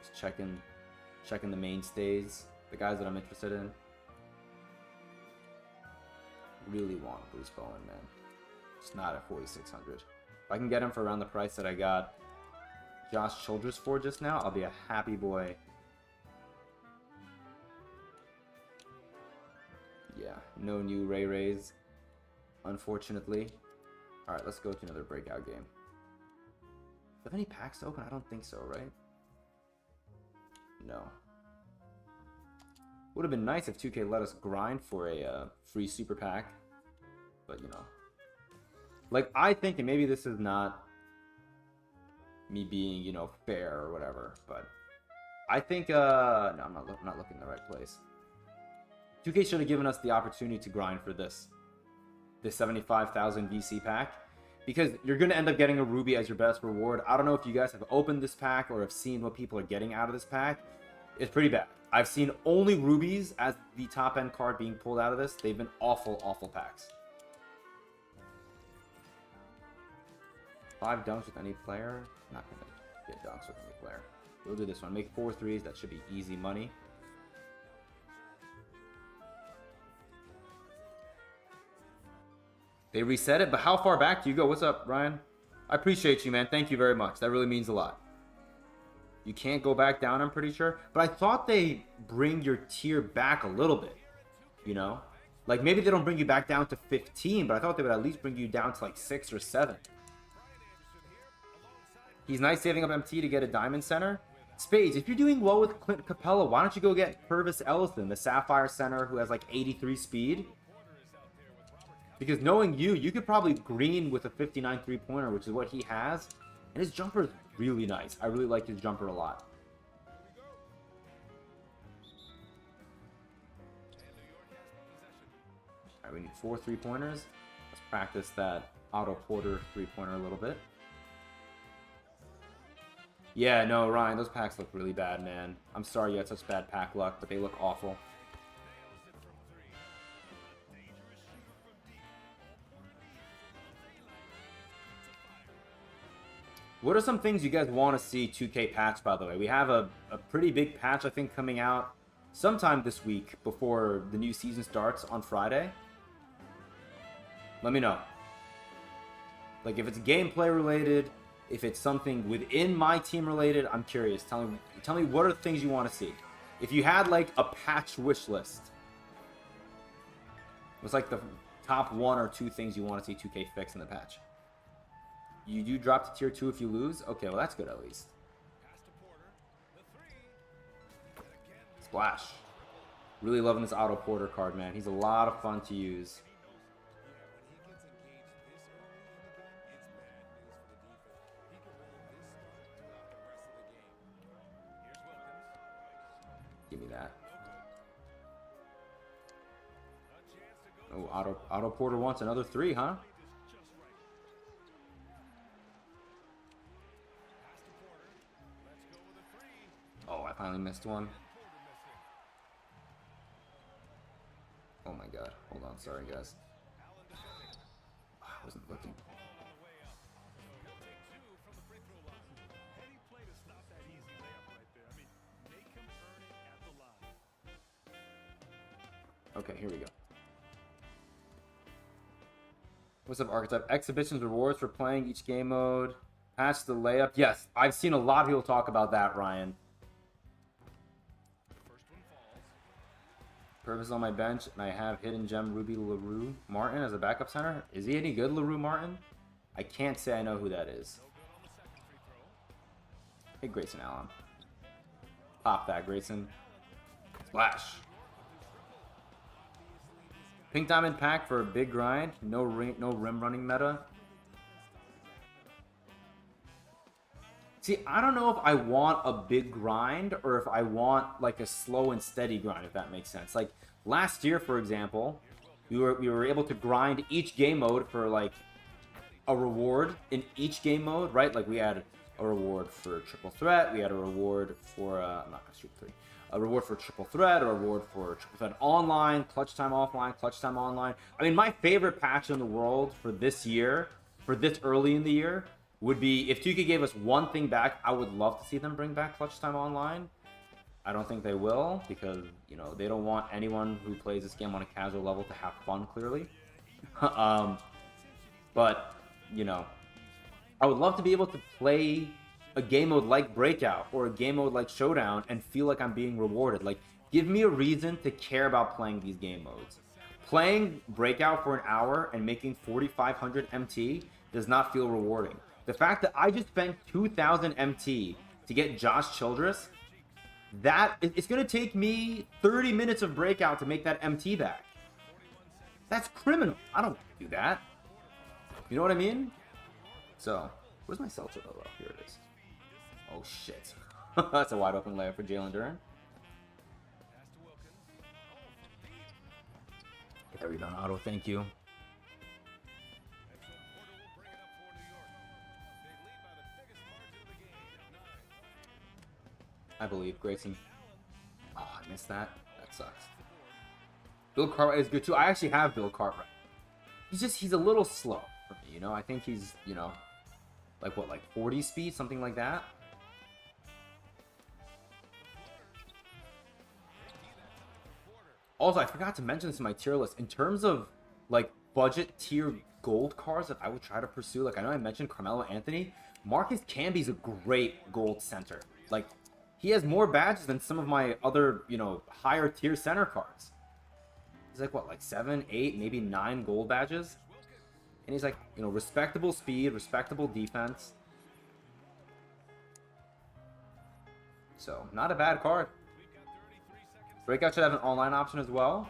Just checking the mainstays, the guys that I'm interested in. Really want Bruce Bowen, man. Just not at 4,600. If I can get him for around the price that I got Josh Childress for just now, I'll be a happy boy. Yeah, no new Ray Rays, unfortunately. Alright, let's go to another breakout game. Do I have any packs to open? I don't think so, right? No. Would have been nice if 2K let us grind for a free super pack. But, you know. Like, I think, and maybe this is not me being, you know, fair or whatever, but I think, no, I'm not looking in the right place. 2K should have given us the opportunity to grind for this 75,000 VC pack, because you're going to end up getting a Ruby as your best reward. I don't know if you guys have opened this pack or have seen what people are getting out of this pack. It's pretty bad. I've seen only Rubies as the top end card being pulled out of this. They've been awful, awful packs. 5 dunks with any player. Not going to get dunks with any player. We'll do this one. Make 4 threes. That should be easy money. They reset it, but how far back do you go? What's up, Ryan? I appreciate you, man. Thank you very much. That really means a lot. You can't go back down, I'm pretty sure. But I thought they bring your tier back a little bit, you know? Like, maybe they don't bring you back down to 15, but I thought they would at least bring you down to, like, 6 or 7. He's nice saving up MT to get a diamond center. Spades, if you're doing well with Clint Capella, why don't you go get Purvis Ellison, the Sapphire center who has, like, 83 speed? Because knowing you, you could probably green with a 59 3-pointer, which is what he has. And his jumper is really nice. I really like his jumper a lot. Alright, we need 4 3-pointers. Let's practice that Otto Porter 3-pointer a little bit. Yeah, no, Ryan, those packs look really bad, man. I'm sorry you had such bad pack luck, but they look awful. What are some things you guys want to see 2K patch, by the way? We have a pretty big patch, I think, coming out sometime this week before the new season starts on Friday. Let me know. Like, if it's gameplay related, if it's something within MyTeam related, I'm curious. Tell me what are the things you want to see. If you had, like, a patch wish list, what's, like, the top 1 or 2 things you want to see 2K fix in the patch? You do drop to tier 2 if you lose? Okay, well that's good at least. Splash. Really loving this Otto Porter card, man. He's a lot of fun to use. Give me that. Oh, Otto Porter wants another 3, huh? I finally missed one. Oh my god. Hold on. Sorry, guys. I wasn't looking. Okay, here we go. What's up, Archetype? Exhibitions rewards for playing each game mode. Patch the layup. Yes, I've seen a lot of people talk about that, Ryan. Purpose on my bench, and I have Hidden Gem Ruby LaRue Martin as a backup center. Is he any good, LaRue Martin? I can't say I know who that is. Hey, Grayson Allen. Pop that, Grayson. Splash. Pink Diamond pack for a big grind. No rim running meta. See, I don't know if I want a big grind or if I want like a slow and steady grind, if that makes sense. Like last year, for example, we were able to grind each game mode for like a reward in each game mode, right? Like we had a reward for triple threat, we had a reward for I'm not gonna shoot three. A reward for triple threat, or a reward for triple threat online, clutch time offline, clutch time online. I mean, my favorite patch in the world for this year, for this early in the year, would be if 2K gave us one thing back. I would love to see them bring back clutch time online. I don't think they will, because you know they don't want anyone who plays this game on a casual level to have fun, clearly. But you know, I would love to be able to play a game mode like Breakout or a game mode like Showdown and feel like I'm being rewarded. Like, give me a reason to care about playing these game modes. Playing Breakout for an hour and making 4,500 MT does not feel rewarding. The fact that I just spent 2,000 MT to get Josh Childress, it's going to take me 30 minutes of Breakout to make that MT back. That's criminal. I don't want to do that. You know what I mean? So, where's my Seltzer logo? Here it is. Oh, shit. That's a wide open layup for Jalen Duren. Get that rebound, Otto. Thank you. I believe, Grayson. Oh, I missed that. That sucks. Bill Cartwright is good too. I actually have Bill Cartwright. He's a little slow for me, you know? I think he's, you know, like what, like 40 speed? Something like that? Also, I forgot to mention this in my tier list. In terms of, like, budget tier gold cards that I would try to pursue, like, I know I mentioned Carmelo Anthony. Marcus Camby's a great gold center. Like, he has more badges than some of my other, you know, higher tier center cards. He's like, what, like 7, 8, maybe 9 gold badges? And he's like, you know, respectable speed, respectable defense. So, not a bad card. Breakout should have an online option as well.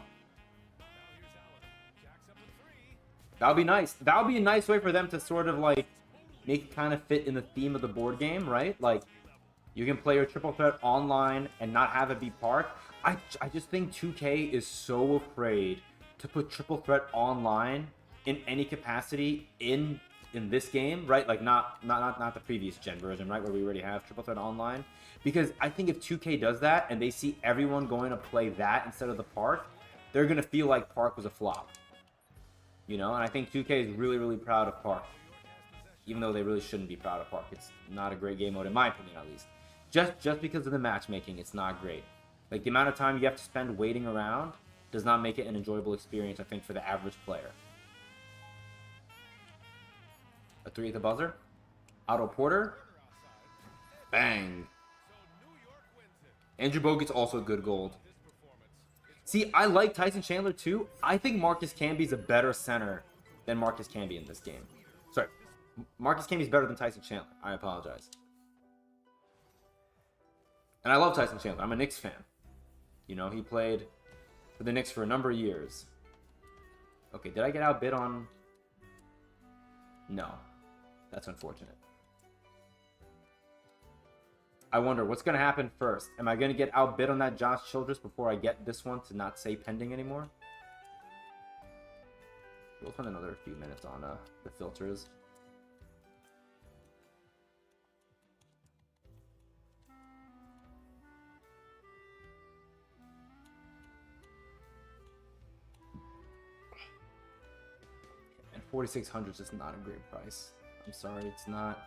That would be nice. That would be a nice way for them to sort of like make it kind of fit in the theme of the board game, right? Like you can play your triple threat online and not have it be park. I just think 2K is so afraid to put triple threat online in any capacity in this game, right? Like not the previous gen version, right, where we already have triple threat online. Because I think if 2K does that and they see everyone going to play that instead of the park, they're going to feel like park was a flop. You know, and I think 2K is really, really proud of park. Even though they really shouldn't be proud of park. It's not a great game mode, in my opinion, at least. Just because of the matchmaking, it's not great. Like, the amount of time you have to spend waiting around does not make it an enjoyable experience, I think, for the average player. A 3 at the buzzer. Otto Porter. Bang. Andrew Bogut's also good gold. See, I like Tyson Chandler too. I think Marcus Camby's a better center than Marcus Camby in this game. Sorry. Marcus Camby's better than Tyson Chandler. I apologize. And I love Tyson Chandler. I'm a Knicks fan. You know, he played for the Knicks for a number of years. Okay, did I get outbid on... No. That's unfortunate. I wonder, what's going to happen first? Am I going to get outbid on that Josh Childress before I get this one to not say pending anymore? We'll spend another few minutes on the filters. And 4,600 is just not a great price. I'm sorry, it's not.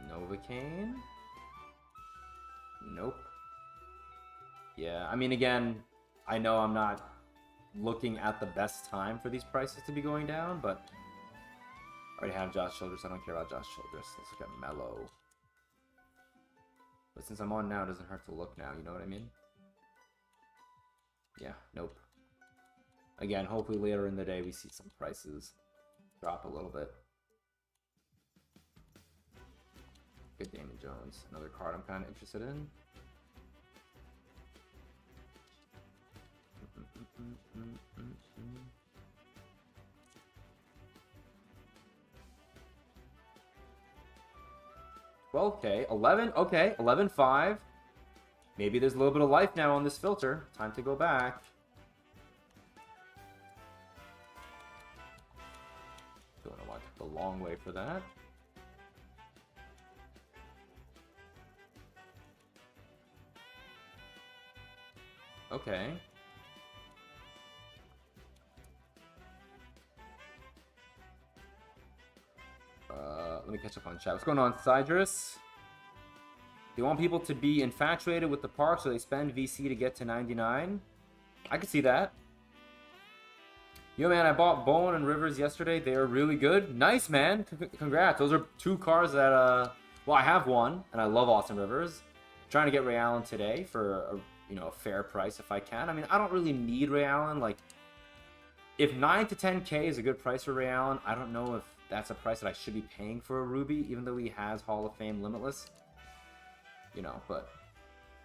Novocaine? Nope. Yeah, I mean, again, I know I'm not looking at the best time for these prices to be going down, but I already have Josh Childress. I don't care about Josh Childress. Let's look at Mello. But since I'm on now, it doesn't hurt to look now. You know what I mean? Yeah, nope. Again, hopefully later in the day we see some prices drop a little bit. Good Damon Jones. Another card I'm kind of interested in. Okay, 11. Okay, 11.5. Maybe there's a little bit of life now on this filter. Time to go back. Don't know why I took the long way for that. Okay. Let me catch up on chat. What's going on, Cydrus? They want people to be infatuated with the park, so they spend VC to get to 99. I could see that. Yo, man, I bought Bowen and Rivers yesterday. They are really good. Nice, man. Congrats. Those are two cars that, well, I have one, and I love Austin Rivers. I'm trying to get Ray Allen today for a fair price if I can. I mean, I don't really need Ray Allen. Like, if 9 to 10K is a good price for Ray Allen, I don't know if that's a price that I should be paying for a Ruby, even though he has Hall of Fame Limitless.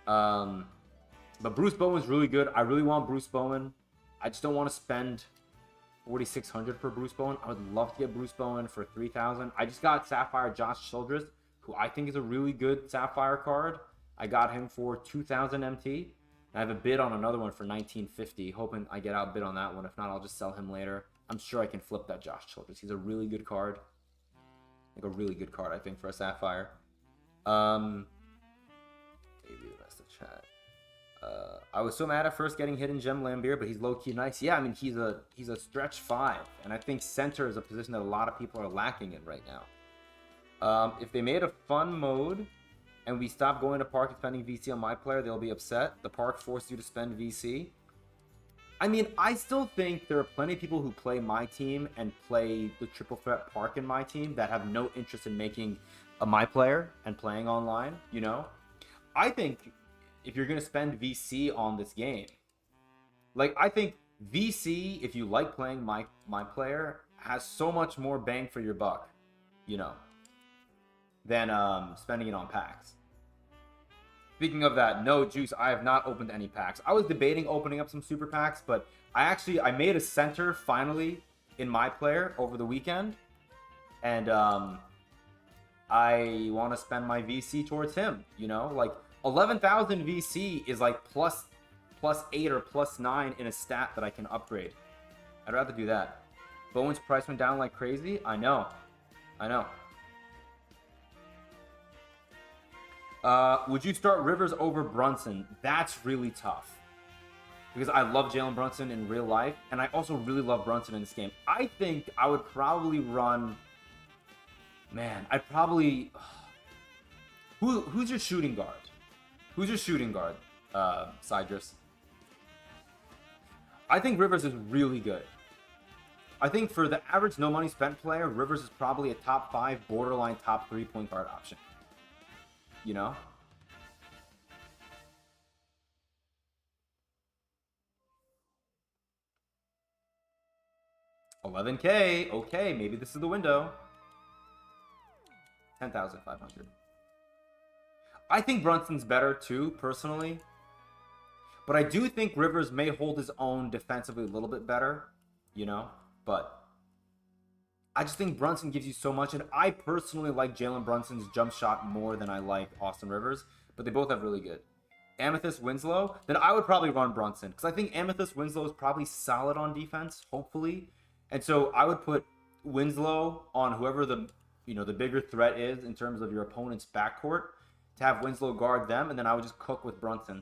But Bruce Bowen's really good. I really want Bruce Bowen. I just don't want to spend $4,600 for Bruce Bowen. I would love to get Bruce Bowen for $3,000. I just got Sapphire Josh Childress, who I think is a really good Sapphire card. I got him for $2,000 MT. I have a bid on another one for $1,950, hoping I get outbid on that one. If not, I'll just sell him later. I'm sure I can flip that Josh Childress. He's a really good card. Like a really good card, I think, for a Sapphire. Maybe the rest of chat. I was so mad at first getting Hidden Gem Lambeer, but he's low-key nice. Yeah, I mean, he's a stretch 5, and I think center is a position that a lot of people are lacking in right now. If they made a fun mode and we stop going to park and spending VC on my player, they'll be upset. The park forced you to spend VC. I mean, I still think there are plenty of people who play MyTeam and play the triple threat park in MyTeam that have no interest in making a My Player and playing online, you know? I think if you're going to spend VC on this game, like, I think VC, if you like playing My Player, has so much more bang for your buck, you know, than spending it on packs. Speaking of that, no, Juice, I have not opened any packs. I was debating opening up some super packs, but I made a center finally in My Player over the weekend, and I want to spend my VC towards him, you know? Like, 11,000 VC is like plus 8 or plus 9 in a stat that I can upgrade. I'd rather do that. Bowen's price went down like crazy. I know. Would you start Rivers over Brunson? That's really tough. Because I love Jalen Brunson in real life, and I also really love Brunson in this game. I think I would probably run... Man, I'd probably... Who's your shooting guard? Who's your shooting guard, Cydrus? I think Rivers is really good. I think for the average no money spent player, Rivers is probably a top 5, borderline top 3 point guard option. You know? $11K. Okay, maybe this is the window. 10,500. I think Brunson's better too, personally. But I do think Rivers may hold his own defensively a little bit better, you know? But I just think Brunson gives you so much, and I personally like Jalen Brunson's jump shot more than I like Austin Rivers, but they both have really good. Amethyst Winslow, then I would probably run Brunson, because I think Amethyst Winslow is probably solid on defense, hopefully. And so I would put Winslow on whoever the bigger threat is in terms of your opponent's backcourt, to have Winslow guard them, and then I would just cook with Brunson.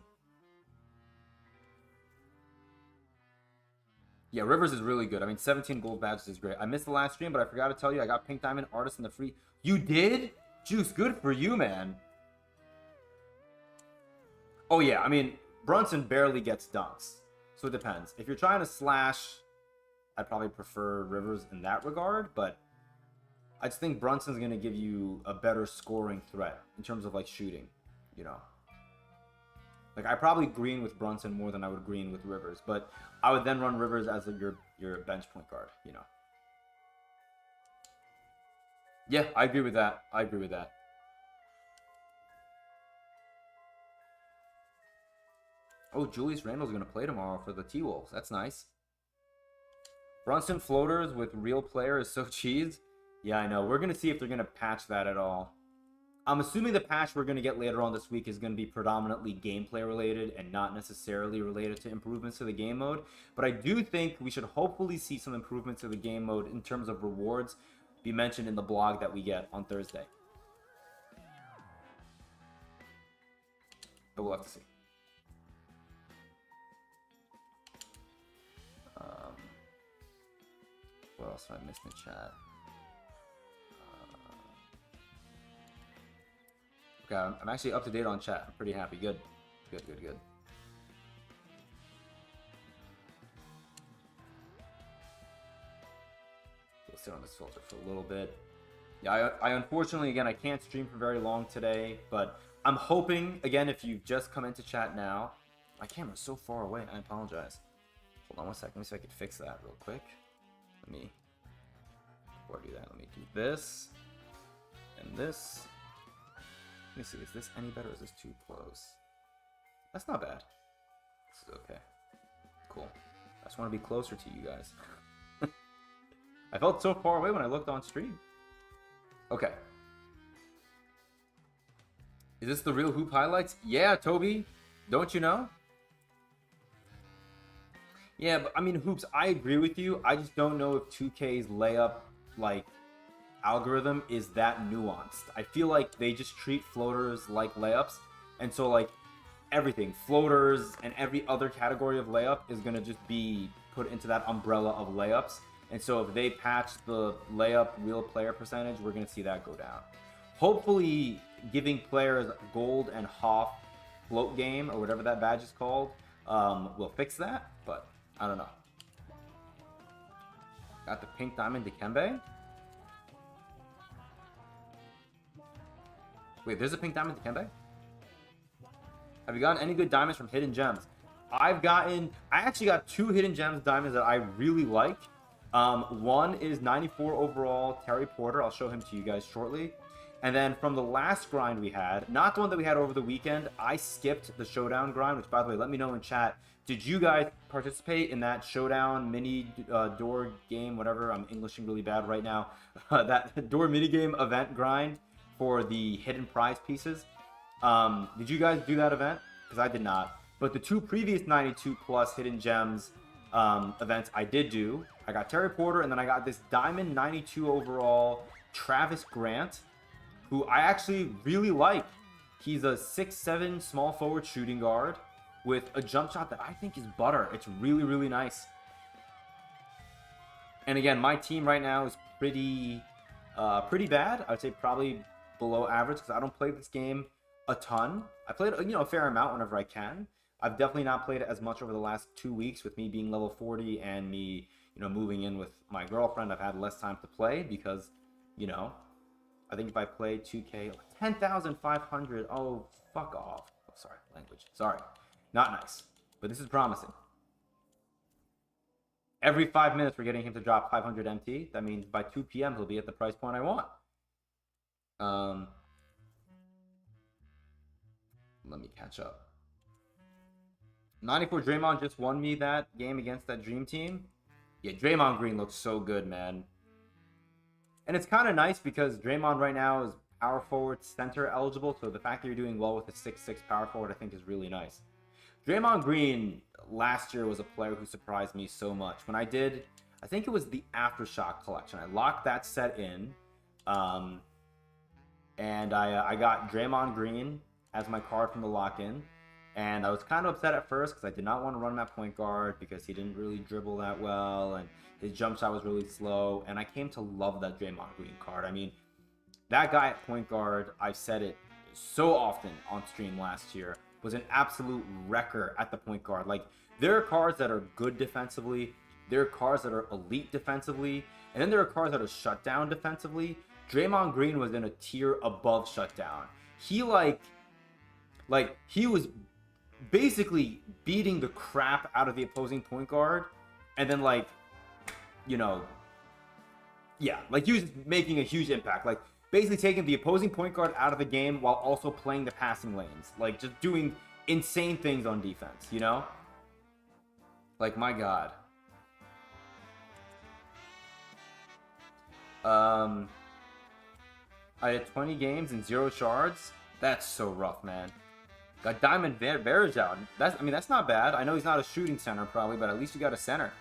Yeah, Rivers is really good. I mean, 17 gold badges is great. I missed the last stream, but I forgot to tell you, I got Pink Diamond Artist in the free... You did? Juice, good for you, man. Oh, yeah, I mean, Brunson barely gets dunks. So it depends. If you're trying to slash, I'd probably prefer Rivers in that regard, but I just think Brunson's going to give you a better scoring threat in terms of like shooting, you know. Like I probably green with Brunson more than I would green with Rivers, but I would then run Rivers as your bench point guard, you know. Yeah, I agree with that. I agree with that. Oh, Julius Randle's going to play tomorrow for the T-Wolves. That's nice. Brunson floaters with real player is so cheese. Yeah, I know. We're going to see if they're going to patch that at all. I'm assuming the patch we're going to get later on this week is going to be predominantly gameplay related and not necessarily related to improvements to the game mode. But I do think we should hopefully see some improvements to the game mode in terms of rewards be mentioned in the blog that we get on Thursday. But we'll have to see. What else did I miss in the chat? Okay, I'm actually up to date on chat. I'm pretty happy. Good. Good. We'll sit on this filter for a little bit. Yeah, I unfortunately, again, I can't stream for very long today, but I'm hoping, again, if you've just come into chat now, my camera's so far away, I apologize. Hold on one second, let me see if I can fix that real quick. Before I do that, let me do this, and this. Let me see, is this any better or is this too close? That's not bad. This is okay. Cool. I just want to be closer to you guys. I felt so far away when I looked on stream. Okay. Is this the real hoop highlights? Yeah, Toby. Don't you know? Yeah, but I mean, hoops, I agree with you. I just don't know if 2K's layup, like, algorithm is that nuanced. I feel like they just treat floaters like layups. And so, like, everything, floaters and every other category of layup is going to just be put into that umbrella of layups. And so if they patch the layup real player percentage, we're going to see that go down. Hopefully, giving players gold and Hoff float game, or whatever that badge is called, will fix that. But I don't know. Got the pink diamond Dikembe. Wait, there's a pink diamond Dikembe? Have you gotten any good diamonds from hidden gems? I actually got 2 hidden gems diamonds that I really like. One is 94 overall Terry Porter. I'll show him to you guys shortly. And then from the last grind we had, not the one that we had over the weekend, I skipped the showdown grind, which, by the way, let me know in chat. Did you guys participate in that showdown mini door game, whatever? I'm Englishing really bad right now. That door mini game event grind for the hidden prize pieces. Did you guys do that event? Because I did not. But the 2 previous 92 plus hidden gems events I did do. I got Terry Porter, and then I got this diamond 92 overall Travis Grant, who I actually really like. He's a 6'7" small forward shooting guard with a jump shot that I think is butter. It's really, really nice. And again, my team right now is pretty bad. I would say probably below average because I don't play this game a ton. I played, a fair amount whenever I can. I've definitely not played it as much over the last 2 weeks with me being level 40 and me, moving in with my girlfriend. I've had less time to play because, I think if I play 2K, 10,500, oh, fuck off. Oh, sorry, language. Sorry. Not nice. But this is promising. Every 5 minutes, we're getting him to drop 500 MT. That means by 2 p.m., he'll be at the price point I want. Let me catch up. 94 Draymond just won me that game against that Dream Team. Yeah, Draymond Green looks so good, man. And it's kind of nice because Draymond right now is power forward center eligible. So the fact that you're doing well with a 6'6" power forward, I think is really nice. Draymond Green last year was a player who surprised me so much. When I did, I think it was the Aftershock collection. I locked that set in. And I got Draymond Green as my card from the lock-in. And I was kind of upset at first because I did not want to run him at point guard because he didn't really dribble that well and his jump shot was really slow. And I came to love that Draymond Green card. I mean, that guy at point guard, I've said it so often on stream last year, was an absolute wrecker at the point guard. Like, there are cards that are good defensively, there are cards that are elite defensively, and then there are cards that are shutdown defensively. Draymond Green was in a tier above shutdown. He he was basically beating the crap out of the opposing point guard, and then he was making a huge impact, like basically taking the opposing point guard out of the game while also playing the passing lanes, like just doing insane things on defense, you know? Like, my God. I had 20 games and 0 shards. That's so rough, man. Got Diamond Verjao. That's not bad. I know he's not a shooting center probably, but at least you got a center.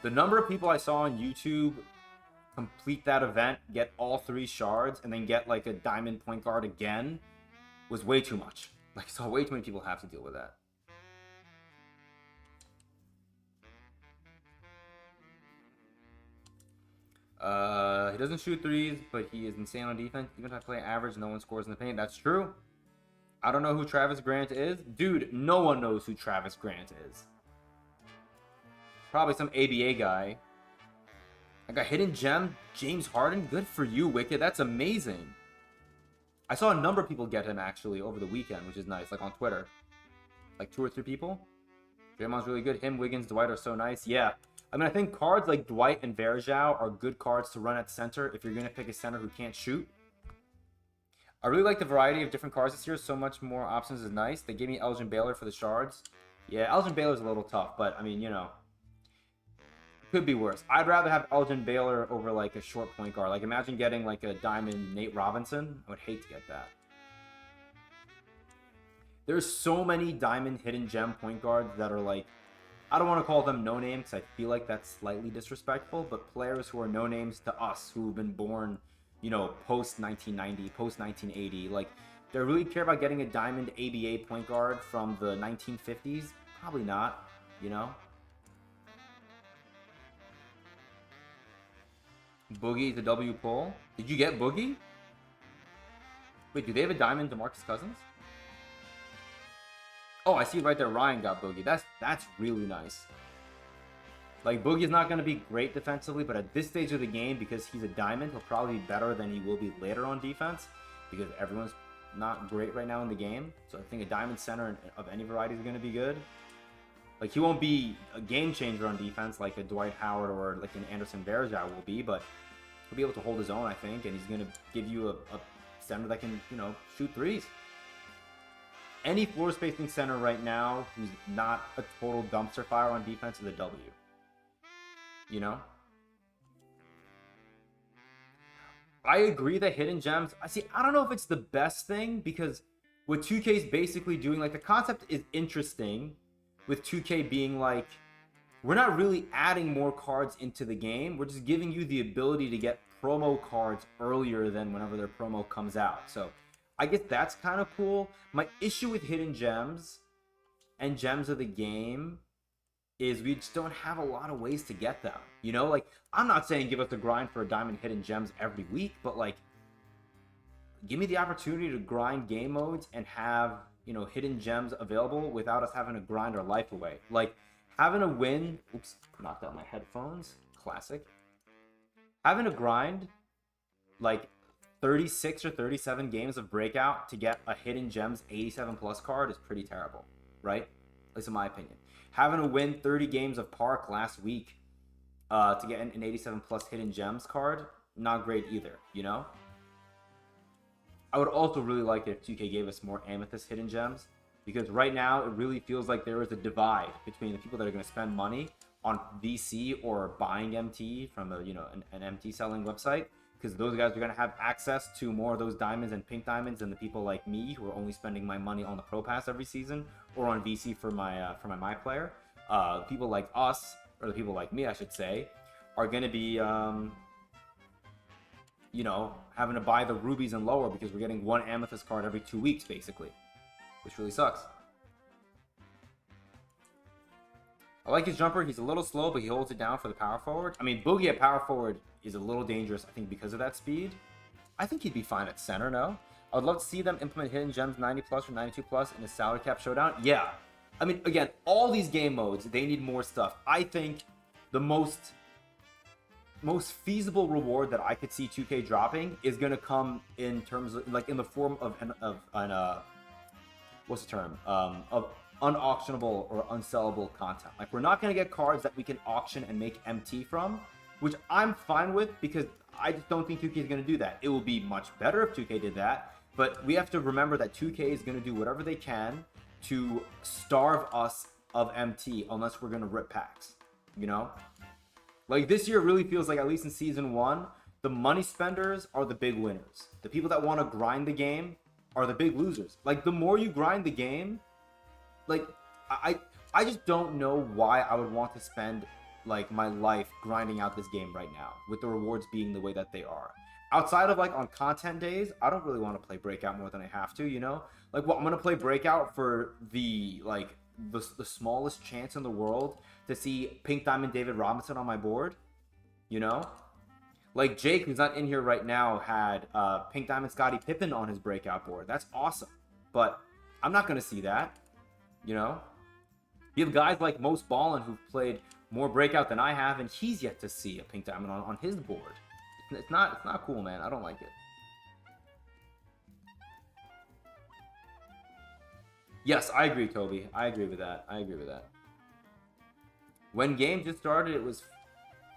The number of people I saw on YouTube complete that event, get all 3 shards, and then get like a diamond point guard again was way too much. Like, I saw way too many people have to deal with that. He doesn't shoot threes, but he is insane on defense. Even if I play average, no one scores in the paint. That's true. I don't know who Travis Grant is. Dude, no one knows who Travis Grant is. Probably some ABA guy. I got hidden gem, James Harden. Good for you, Wicked. That's amazing. I saw a number of people get him, actually, over the weekend, which is nice. Like, on Twitter. Like, 2 or 3 people. Draymond's really good. Him, Wiggins, Dwight are so nice. Yeah. I mean, I think cards like Dwight and Verjao are good cards to run at center if you're going to pick a center who can't shoot. I really like the variety of different cards this year. So much more options is nice. They gave me Elgin Baylor for the shards. Yeah, Elgin Baylor's a little tough, but, I mean, you know. Could be worse. I'd rather have Elgin Baylor over, like, a short point guard. Like, imagine getting, like, a diamond Nate Robinson. I would hate to get that. There's so many diamond hidden gem point guards that are, like, I don't want to call them no-name because I feel like that's slightly disrespectful, but players who are no-names to us who've been born, you know, post-1990, post-1980, like, do I really care about getting a diamond ABA point guard from the 1950s? Probably not, you know? Boogie, the W pull. Did you get Boogie? Wait, do they have a diamond DeMarcus Cousins? Oh, I see it right there. Ryan got Boogie. That's really nice. Like, Boogie's not going to be great defensively, but at this stage of the game, because he's a diamond, he'll probably be better than he will be later on defense, because everyone's not great right now in the game. So I think a diamond center of any variety is going to be good. Like, he won't be a game changer on defense like a Dwight Howard or like an Anderson Verjao will be, but he'll be able to hold his own, I think, and he's going to give you a center that can, you know, shoot threes. Any floor spacing center right now who's not a total dumpster fire on defense is a W. You know? I agree that hidden gems... I don't know if it's the best thing, because what 2K's basically doing, like, the concept is interesting, with 2K being like, we're not really adding more cards into the game. We're just giving you the ability to get promo cards earlier than whenever their promo comes out. So I guess that's kind of cool. My issue with hidden gems and gems of the game is we just don't have a lot of ways to get them. You know, like, I'm not saying give us the grind for a diamond hidden gems every week, but, like, give me the opportunity to grind game modes and have, you know, hidden gems available without us having to grind our life away. Like, having a win... Oops, knocked out my headphones. Classic. Having to grind, like, 36 or 37 games of Breakout to get a hidden gems 87 plus card is pretty terrible, right? At least in my opinion. Having to win 30 games of Park last week to get an 87 plus hidden gems card, not great either, you know? I would also really like it if 2K gave us more Amethyst hidden gems, because right now it really feels like there is a divide between the people that are going to spend money on VC or buying MT from a, you know, an MT selling website, because those guys are going to have access to more of those diamonds and pink diamonds than the people like me who are only spending my money on the Pro Pass every season or on VC for my player. People like us, or the people like me, I should say, are going to be, you know, having to buy the rubies and lower because we're getting one Amethyst card every 2 weeks, basically, which really sucks. I like his jumper. He's a little slow, but he holds it down for the power forward. I mean, Boogie at power forward is a little dangerous, I think, because of that speed. I think he'd be fine at center, no? I would love to see them implement hidden gems 90 plus or 92 plus in a salary cap showdown. Yeah, I mean, again, all these game modes, they need more stuff. I think the most feasible reward that I could see 2K dropping is gonna come in terms of like in the form of an what's the term? Of unauctionable or unsellable content. Like, we're not gonna get cards that we can auction and make MT from, which I'm fine with because I just don't think 2K is gonna do that. It will be much better if 2K did that, but we have to remember that 2K is gonna do whatever they can to starve us of MT unless we're gonna rip packs, you know? Like, this year really feels like, at least in Season 1, the money spenders are the big winners. The people that want to grind the game are the big losers. Like, the more you grind the game, like, I just don't know why I would want to spend, like, my life grinding out this game right now, with the rewards being the way that they are. Outside of, like, on content days, I don't really want to play Breakout more than I have to, you know? Like, well, I'm going to play Breakout for the, like, the smallest chance in the world to see Pink Diamond David Robinson on my board, you know? Like, Jake, who's not in here right now, had Pink Diamond Scottie Pippen on his Breakout board. That's awesome. But I'm not going to see that, you know? You have guys like Most Ballin who've played more Breakout than I have, and he's yet to see a Pink Diamond on his board. It's not cool, man. I don't like it. Yes, I agree, Toby. I agree with that. I agree with that. When game just started, it was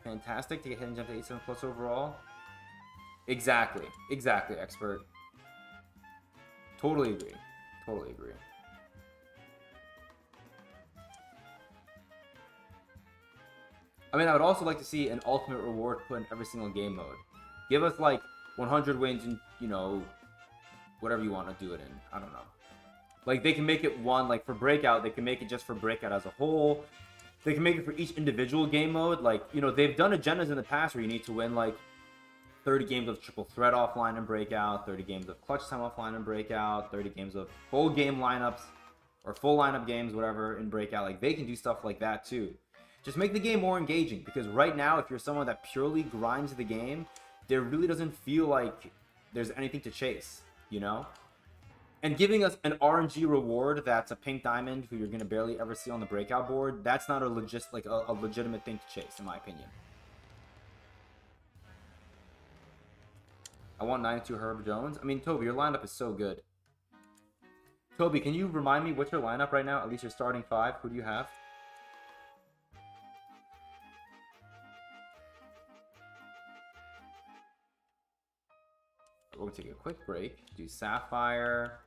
fantastic to get Hidden Gem to 87 plus overall. Exactly. Exactly, expert. Totally agree. Totally agree. I mean, I would also like to see an ultimate reward put in every single game mode. Give us, like, 100 wins and, you know, whatever you want to do it in. I don't know. Like, they can make it one, like, for Breakout, they can make it just for Breakout as a whole. They can make it for each individual game mode. Like, you know, they've done agendas in the past where you need to win, like, 30 games of triple threat offline in Breakout, 30 games of clutch time offline in Breakout, 30 games of full game lineups, or full lineup games, whatever, in Breakout. Like, they can do stuff like that, too. Just make the game more engaging, because right now, if you're someone that purely grinds the game, there really doesn't feel like there's anything to chase, you know? And giving us an RNG reward that's a Pink Diamond who you're going to barely ever see on the Breakout board, that's not a legitimate thing to chase, in my opinion. I want 92 Herb Jones. I mean, Toby, your lineup is so good. Toby, can you remind me what's your lineup right now? At least your starting 5. Who do you have? We're going to take a quick break. Do Sapphire.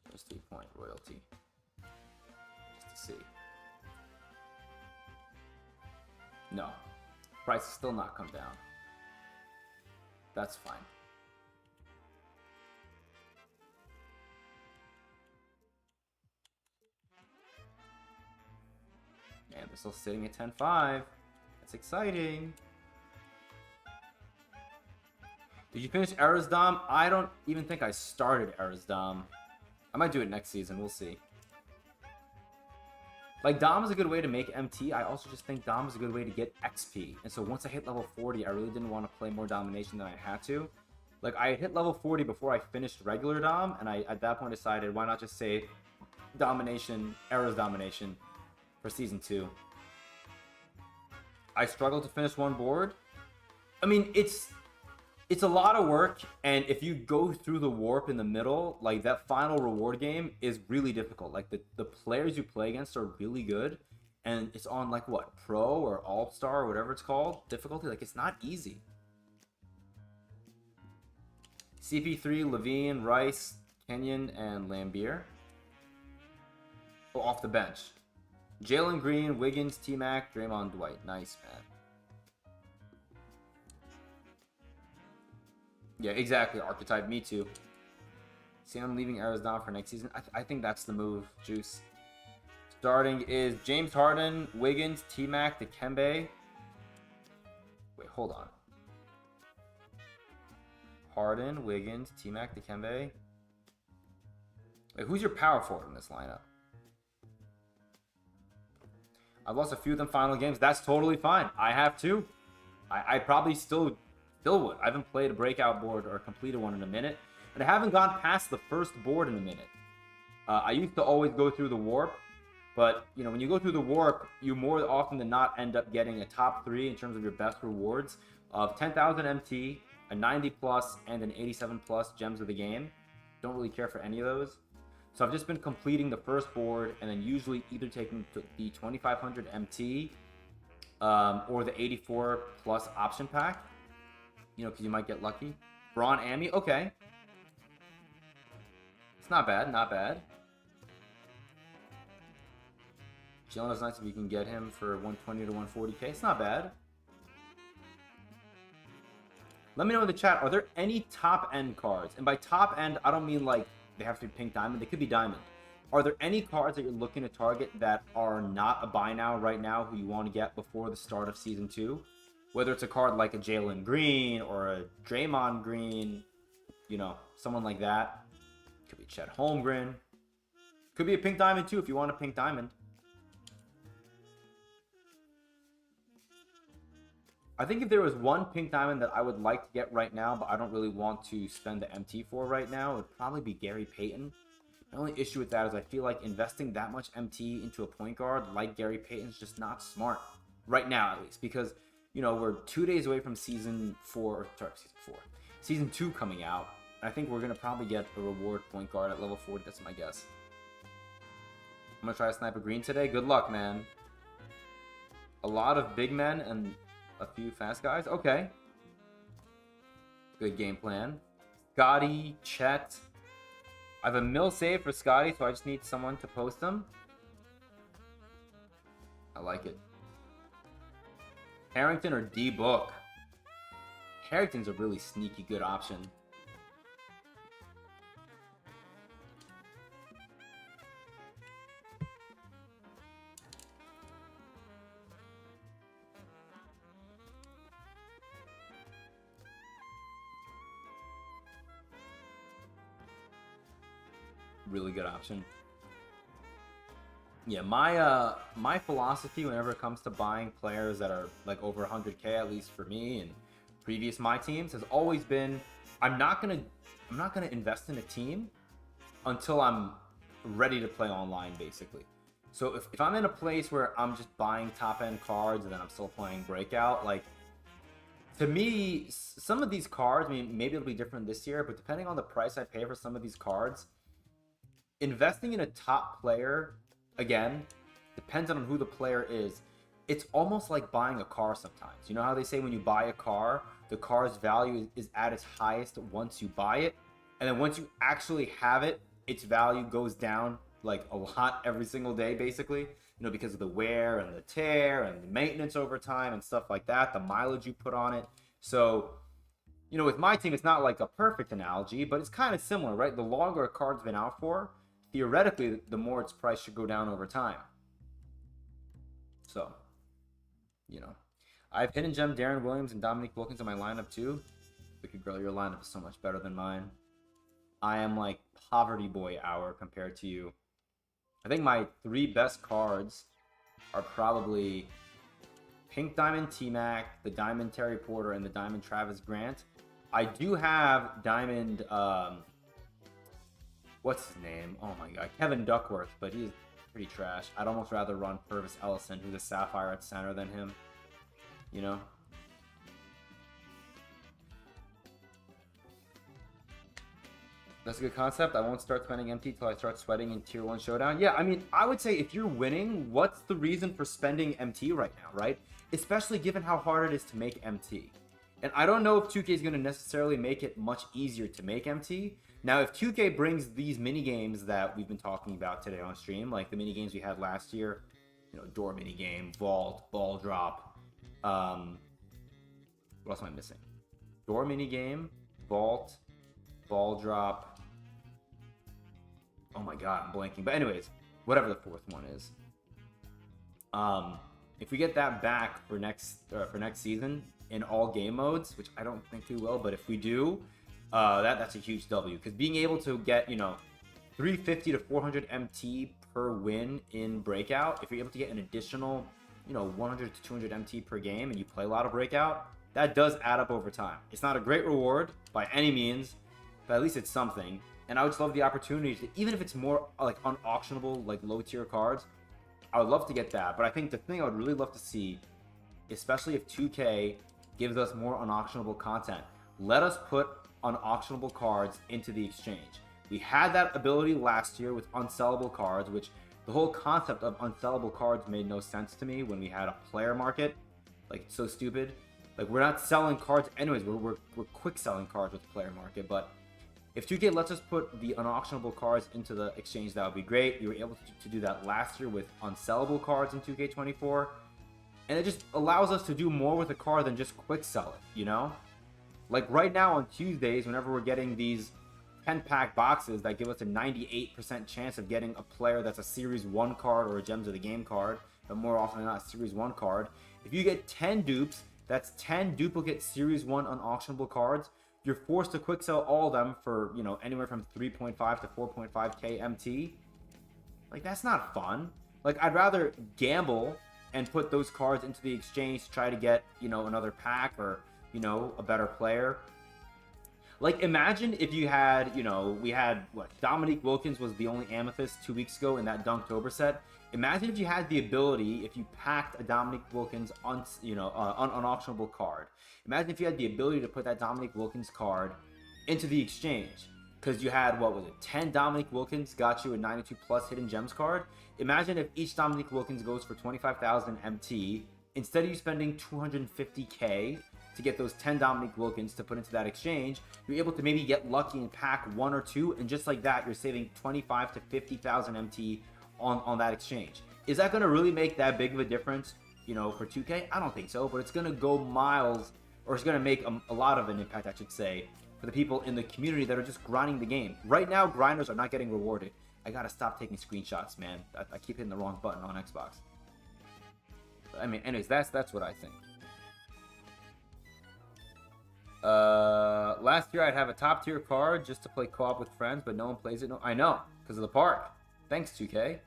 There's 3-point royalty. Just to see. No. Price has still not come down. That's fine. Man, they're still sitting at 10.5. That's exciting. Did you finish Era's Dom? I don't even think I started Era's Dom. I might do it next season. We'll see. Like, Dom is a good way to make MT. I also just think Dom is a good way to get XP. And so once I hit level 40, I really didn't want to play more Domination than I had to. Like, I hit level 40 before I finished regular Dom, and I, at that point, decided, why not just save Domination, Era's Domination, for Season 2. I struggled to finish one board. I mean, it's a lot of work, and if you go through the warp in the middle, like, that final reward game is really difficult. Like, the players you play against are really good, and it's on, like, what, Pro or All-Star or whatever it's called, difficulty. Like, it's not easy. CP3, Levine, Rice, Kenyon, and Lambier. Oh, off the bench. Jalen Green, Wiggins, T-Mac, Draymond, Dwight. Nice, man. Yeah, exactly. Archetype, me too. See, I'm leaving Arizona for next season. I think that's the move, Juice. Starting is James Harden, Wiggins, T-Mac, Dikembe. Wait, hold on. Harden, Wiggins, T-Mac, Dikembe. Wait, who's your power forward in this lineup? I've lost a few of them final games. That's totally fine. I have too. I probably still would. I haven't played a breakout board or completed one in a minute. And I haven't gone past the first board in a minute. I used to always go through the warp But, you know, when you go through the warp, you more often than not end up getting a top 3 in terms of your best rewards of 10,000 MT, a 90 plus, and an 87 plus gems of the game. Don't really care for any of those. So I've just been completing the first board and then usually either taking the 2500 MT or the 84 plus option pack, you know, because you might get lucky. Braun Ami, okay. It's not bad, not bad. Jalen nice if you can get him for 120 to 140k. It's not bad. Let me know in the chat, are there any top end cards? And by top end, I don't mean like they have to be pink diamond. They could be diamond. Are there any cards that you're looking to target that are not a buy now right now who you want to get before the start of Season 2? Whether it's a card like a Jalen Green or a Draymond Green, you know, someone like that. Could be Chet Holmgren. Could be a pink diamond too if you want a pink diamond. I think if there was one pink diamond that I would like to get right now, but I don't really want to spend the MT for right now, it would probably be Gary Payton. The only issue with that is I feel like investing that much MT into a point guard like Gary Payton is just not smart. Right now, at least. Because, you know, we're 2 days away from Season 2 coming out. I think we're going to probably get a reward point guard at level 40. That's my guess. I'm going to try to snipe a green today. Good luck, man. A lot of big men and a few fast guys. Okay. Good game plan. Scotty, Chet. I have a mill save for Scotty, so I just need someone to post them. I like it. Harrington or D-Book? Harrington's a really sneaky good option. Really good option. Yeah, my philosophy whenever it comes to buying players that are like over 100k, at least for me and previous MyTeams, has always been I'm not gonna invest in a team until I'm ready to play online, basically. So if I'm in a place where I'm just buying top end cards and then I'm still playing Breakout, like, to me, some of these cards, I mean, maybe it'll be different this year, but depending on the price I pay for some of these cards, investing in a top player, again, depends on who the player is. It's almost like buying a car sometimes. You know how they say when you buy a car, the car's value is at its highest once you buy it, and then once you actually have it, its value goes down like a lot every single day, basically. You know, because of the wear and the tear and the maintenance over time and stuff like that, the mileage you put on it. So, you know, with MyTeam, it's not like a perfect analogy, but it's kind of similar, right? The longer a card's been out for, theoretically, the more its price should go down over time. So, you know. I have Hidden Gem, Darren Williams, and Dominique Wilkins in my lineup too. Wicked girl, your lineup is so much better than mine. I am like poverty boy hour compared to you. I think my 3 best cards are probably Pink Diamond T-Mac, the Diamond Terry Porter, and the Diamond Travis Grant. I do have Diamond... what's his name? Oh my god, Kevin Duckworth, but he's pretty trash. I'd almost rather run Purvis Ellison, who's a Sapphire at center, than him. You know? That's a good concept. I won't start spending MT till I start sweating in Tier 1 Showdown. Yeah, I mean, I would say if you're winning, what's the reason for spending MT right now, right? Especially given how hard it is to make MT. And I don't know if 2K is going to necessarily make it much easier to make MT. Now, if 2K brings these minigames that we've been talking about today on stream, like the minigames we had last year, you know, door minigame, vault, ball drop, what else am I missing? Door minigame, vault, ball drop. Oh my god, I'm blanking. But anyways, whatever the 4th one is. If we get that back for next season in all game modes, which I don't think we will, but if we do, that's a huge W. Because being able to get, you know, 350 to 400 MT per win in Breakout, if you're able to get an additional, you know, 100 to 200 MT per game and you play a lot of Breakout, that does add up over time. It's not a great reward by any means, but at least it's something. And I would just love the opportunity to, even if it's more like unauctionable, like low tier cards, I would love to get that. But I think the thing I would really love to see, especially if 2K gives us more unauctionable content, let us put unauctionable cards into the exchange. We had that ability last year with unsellable cards, which the whole concept of unsellable cards made no sense to me when we had a player market. Like, it's so stupid. Like, we're not selling cards anyways. We're quick selling cards with player market. But if 2K lets us put the unauctionable cards into the exchange, that would be great. We were able to do that last year with unsellable cards in 2K24. And it just allows us to do more with a card than just quick sell it, you know? Like right now on Tuesdays, whenever we're getting these 10-pack boxes that give us a 98% chance of getting a player that's a Series 1 card or a Gems of the Game card, but more often than not, a Series 1 card. If you get 10 dupes, that's 10 duplicate Series 1 unauctionable cards. You're forced to quick sell all of them for, you know, anywhere from 3.5 to 4.5k MT. Like, that's not fun. Like, I'd rather gamble and put those cards into the exchange to try to get, you know, another pack or, you know, a better player. Like, imagine if you had, you know, we had, what, Dominique Wilkins was the only Amethyst 2 weeks ago in that Dunktober set. Imagine if you had the ability, if you packed a Dominique Wilkins, unauctionable card. Imagine if you had the ability to put that Dominique Wilkins card into the exchange. Because you had, what was it, 10 Dominique Wilkins got you a 92 plus hidden gems card. Imagine if each Dominique Wilkins goes for 25,000 MT. Instead of you spending 250k to get those 10 Dominique Wilkins to put into that exchange, you're able to maybe get lucky and pack 1 or 2, and just like that, you're saving 25 to 50,000 MT on that exchange. Is that going to really make that big of a difference, you know, for 2K? I don't think so, but it's going to go miles, or it's going to make a lot of an impact, I should say, for the people in the community that are just grinding the game. Right now, grinders are not getting rewarded. I gotta stop taking screenshots, man. I keep hitting the wrong button on Xbox. But, I mean, anyways, that's what I think. Last year I'd have a top tier card just to play co-op with friends, but no one plays it. No, I know, because of the park. Thanks, 2K.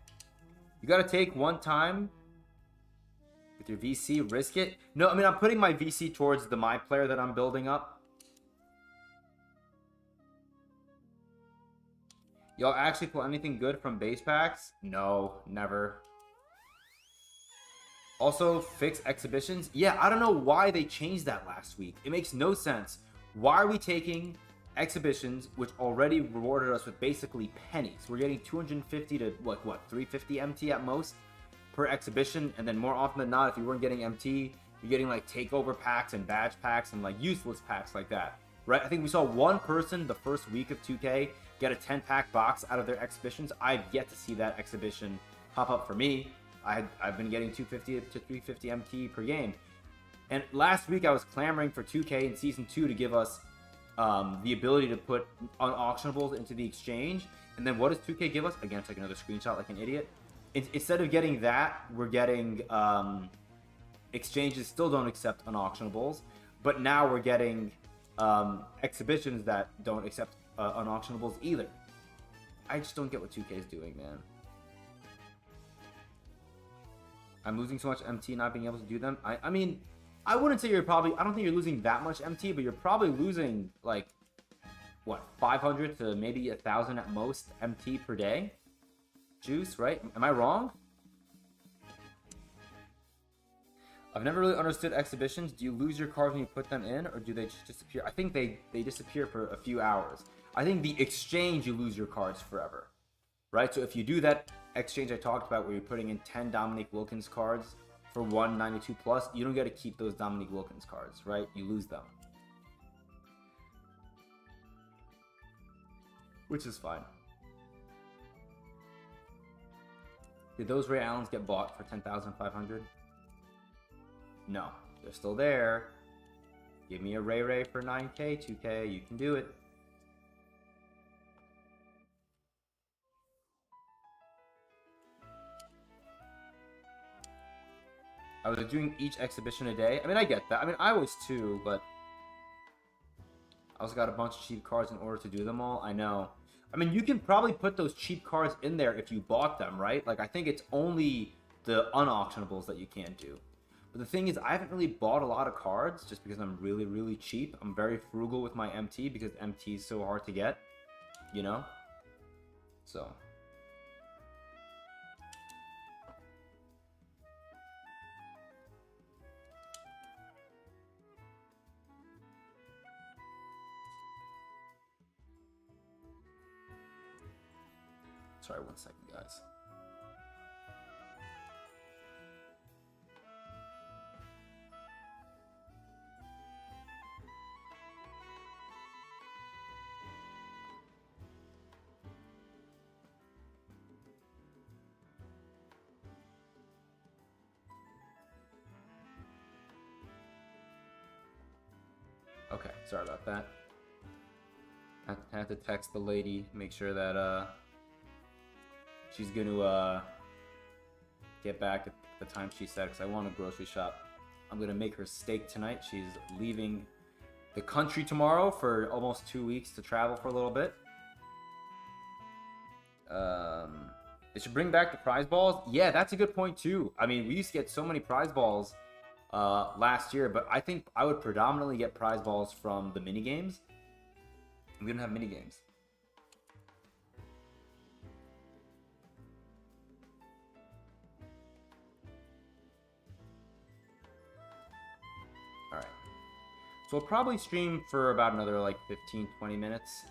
You gotta take one time with your VC, risk it. No, I mean, I'm putting my VC towards the My player that I'm building up. Y'all actually pull anything good from base packs? No, never. Also, fix exhibitions? Yeah, I don't know why they changed that last week. It makes no sense. Why are we taking exhibitions, which already rewarded us with basically pennies? We're getting 250 to, what, 350 MT at most per exhibition, and then more often than not, if you weren't getting MT, you're getting, like, takeover packs and badge packs and, like, useless packs like that, right? I think we saw one person the first week of 2K get a 10-pack box out of their exhibitions. I've yet to see that exhibition pop up for me. I've been getting 250 to 350 MT per game. And last week I was clamoring for 2K in Season 2 to give us the ability to put unauctionables into the exchange. And then what does 2K give us? Again, take another screenshot like an idiot. Instead of getting that, we're getting exchanges still don't accept unauctionables. But now we're getting exhibitions that don't accept unauctionables either. I just don't get what 2K is doing, man. I'm losing so much MT not being able to do them. I mean, I wouldn't say you're probably... I don't think you're losing that much MT, but you're probably losing, like, what, 500 to maybe 1,000 at most MT per day? Juice, right? Am I wrong? I've never really understood exhibitions. Do you lose your cards when you put them in, or do they just disappear? I think they disappear for a few hours. I think the exchange, you lose your cards forever, right? So if you do that exchange I talked about where you're putting in 10 Dominique Wilkins cards for 192 plus, you don't get to keep those Dominique Wilkins cards, right? You lose them. Which is fine. Did those Ray Allens get bought for 10,500? No, they're still there. Give me a Ray for 9k, 2k, you can do it. I was doing each exhibition a day. I mean, I get that. I mean, I was too, but I also got a bunch of cheap cards in order to do them all. I know. I mean, you can probably put those cheap cards in there if you bought them, right? Like, I think it's only the unauctionables that you can't do. But the thing is, I haven't really bought a lot of cards just because I'm really, really cheap. I'm very frugal with my MT because MT is so hard to get, you know? So. Sorry, 1 second, guys. Okay, sorry about that. I have to text the lady, make sure that she's gonna get back at the time she said, because I want to grocery shop. I'm gonna make her steak tonight. She's leaving the country tomorrow for almost 2 weeks to travel for a little bit. They should bring back the prize balls. Yeah, that's a good point too. I mean, we used to get so many prize balls last year, but I think I would predominantly get prize balls from the mini games. We don't have mini games. All right. So we'll probably stream for about another like 15-20 minutes.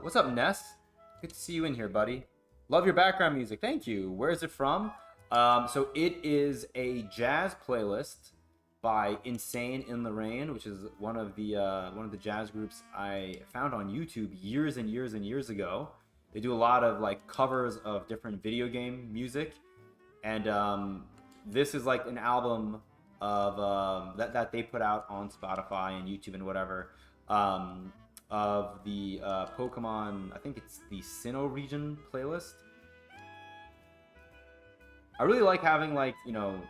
What's up, Ness? Good to see you in here, buddy. Love your background music. Thank you. Where is it from? So it is a jazz playlist by Insane in the Rain, which is one of the jazz groups I found on YouTube years and years and years ago. They do a lot of like covers of different video game music, and this is like an album of that they put out on Spotify and YouTube and whatever, of the Pokemon. I think it's the Sinnoh region playlist. I really like having, like, you know,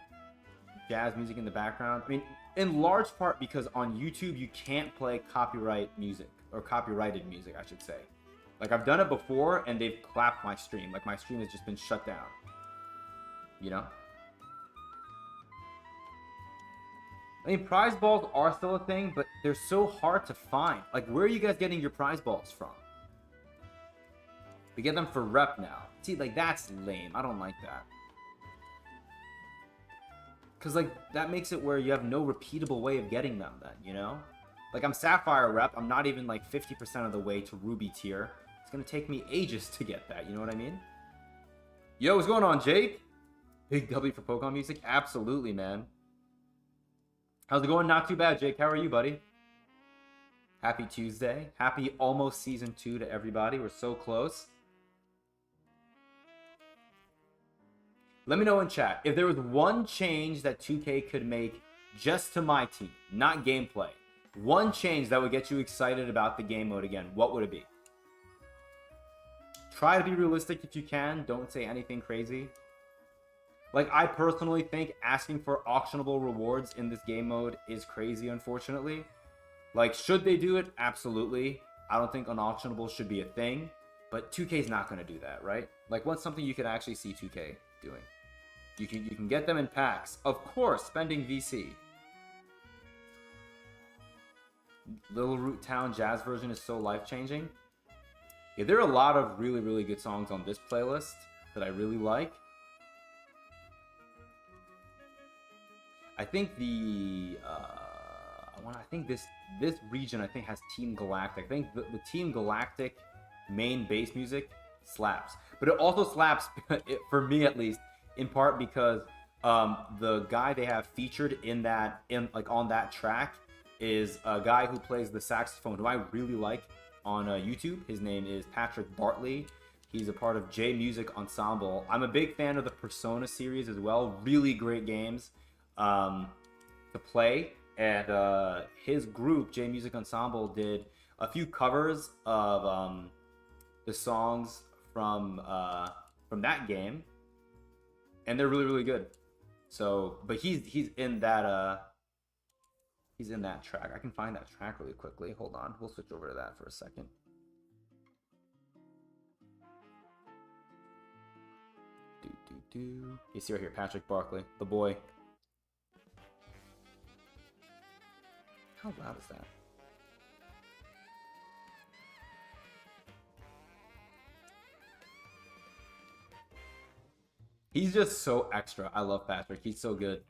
jazz music in the background. I mean, in large part because on YouTube you can't play copyright music, or copyrighted music, I should say. Like, I've done it before and they've clapped my stream. Like, my stream has just been shut down. You know? I mean, prize balls are still a thing, but they're so hard to find. Like, where are you guys getting your prize balls from? We get them for rep now. See, like, that's lame. I don't like that. Because, like, that makes it where you have no repeatable way of getting them then, you know? Like, I'm Sapphire rep. I'm not even, like, 50% of the way to Ruby tier. It's going to take me ages to get that, you know what I mean? Yo, what's going on, Jake? Big W for Pokemon music? Absolutely, man. How's it going? Not too bad, Jake. How are you, buddy? Happy Tuesday. Happy almost Season 2 to everybody. We're so close. Let me know in chat, if there was one change that 2K could make just to MyTeam, not gameplay, one change that would get you excited about the game mode again, what would it be? Try to be realistic if you can. Don't say anything crazy. Like, I personally think asking for auctionable rewards in this game mode is crazy, unfortunately. Like, should they do it? Absolutely. I don't think unauctionable should be a thing, but 2K's not going to do that, right? Like, what's something you could actually see 2K doing? You can get them in packs. Of course, spending VC. Little Root Town jazz version is so life-changing. Yeah, there are a lot of really, really good songs on this playlist that I really like. I think the I think this region I think has Team Galactic. I think the Team Galactic main bass music slaps, but it also slaps for me at least, in part because the guy they have featured on that track is a guy who plays the saxophone, who I really like on YouTube. His name is Patrick Bartley. He's a part of J Music Ensemble. I'm a big fan of the Persona series as well. Really great games to play, and his group J Music Ensemble did a few covers of the songs from that game, and they're really, really good. So, but he's in that track. I can find that track really quickly. Hold on, we'll switch over to that for a second. You see right here, Patrick Barkley, the boy. How loud is that? He's just so extra. I love Patrick. He's so good.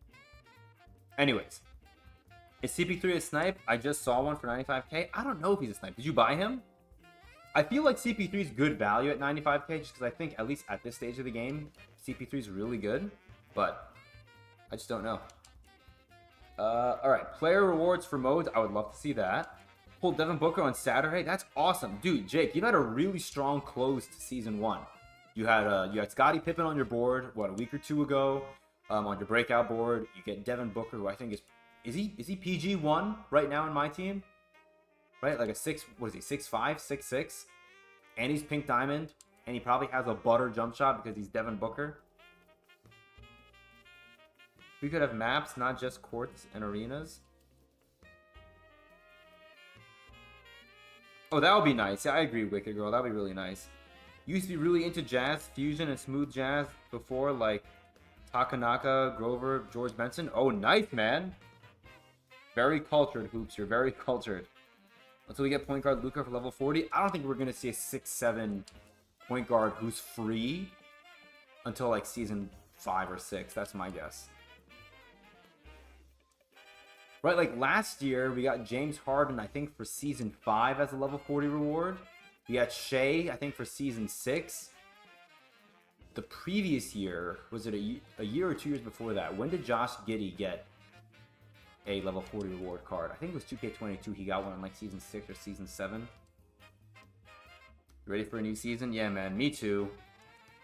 Anyways, is CP3 a snipe? I just saw one for 95k. I don't know if he's a snipe. Did you buy him? I feel like CP3 is good value at 95k just because I think, at least at this stage of the game, CP3 is really good. But I just don't know. Alright, player rewards for modes. I would love to see that. Pull Devin Booker on Saturday. That's awesome. Dude, Jake, you've had a really strong close to Season 1. You had Scottie Pippen on your board, what, a week or two ago? On your breakout board, you get Devin Booker, who I think is he PG1 right now in my team? Right? Like a 6'5", 6'6", and he's pink diamond, and he probably has a butter jump shot because he's Devin Booker. We could have maps, not just courts and arenas. Oh, that would be nice. Yeah, I agree, Wicked Girl. That would be really nice. Used to be really into jazz, fusion, and smooth jazz before, like Takanaka, Grover, George Benson. Oh, nice, man. Very cultured, Hoops. You're very cultured. Until we get point guard Luka for level 40, I don't think we're going to see a 6'7" point guard who's free until like season 5 or 6. That's my guess. Right, like last year, we got James Harden, I think, for season 5 as a level 40 reward. We got Shea, I think, for season 6. The previous year, was it a year or 2 years before that? When did Josh Giddey get a level 40 reward card? I think it was 2K22. He got one in like season 6 or season 7. You ready for a new season? Yeah, man, me too.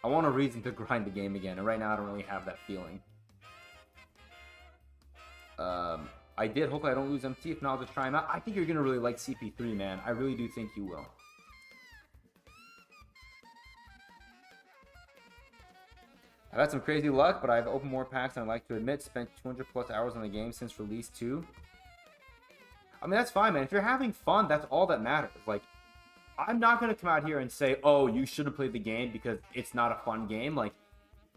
I want a reason to grind the game again, and right now I don't really have that feeling. I did. Hopefully I don't lose MT. If not, I'll just try him out. I think you're going to really like CP3, man. I really do think you will. I've had some crazy luck, but I've opened more packs than I like to admit. Spent 200 plus hours on the game since release 2. I mean, that's fine, man. If you're having fun, that's all that matters. Like, I'm not going to come out here and say, oh, you shouldn't play the game because it's not a fun game. Like,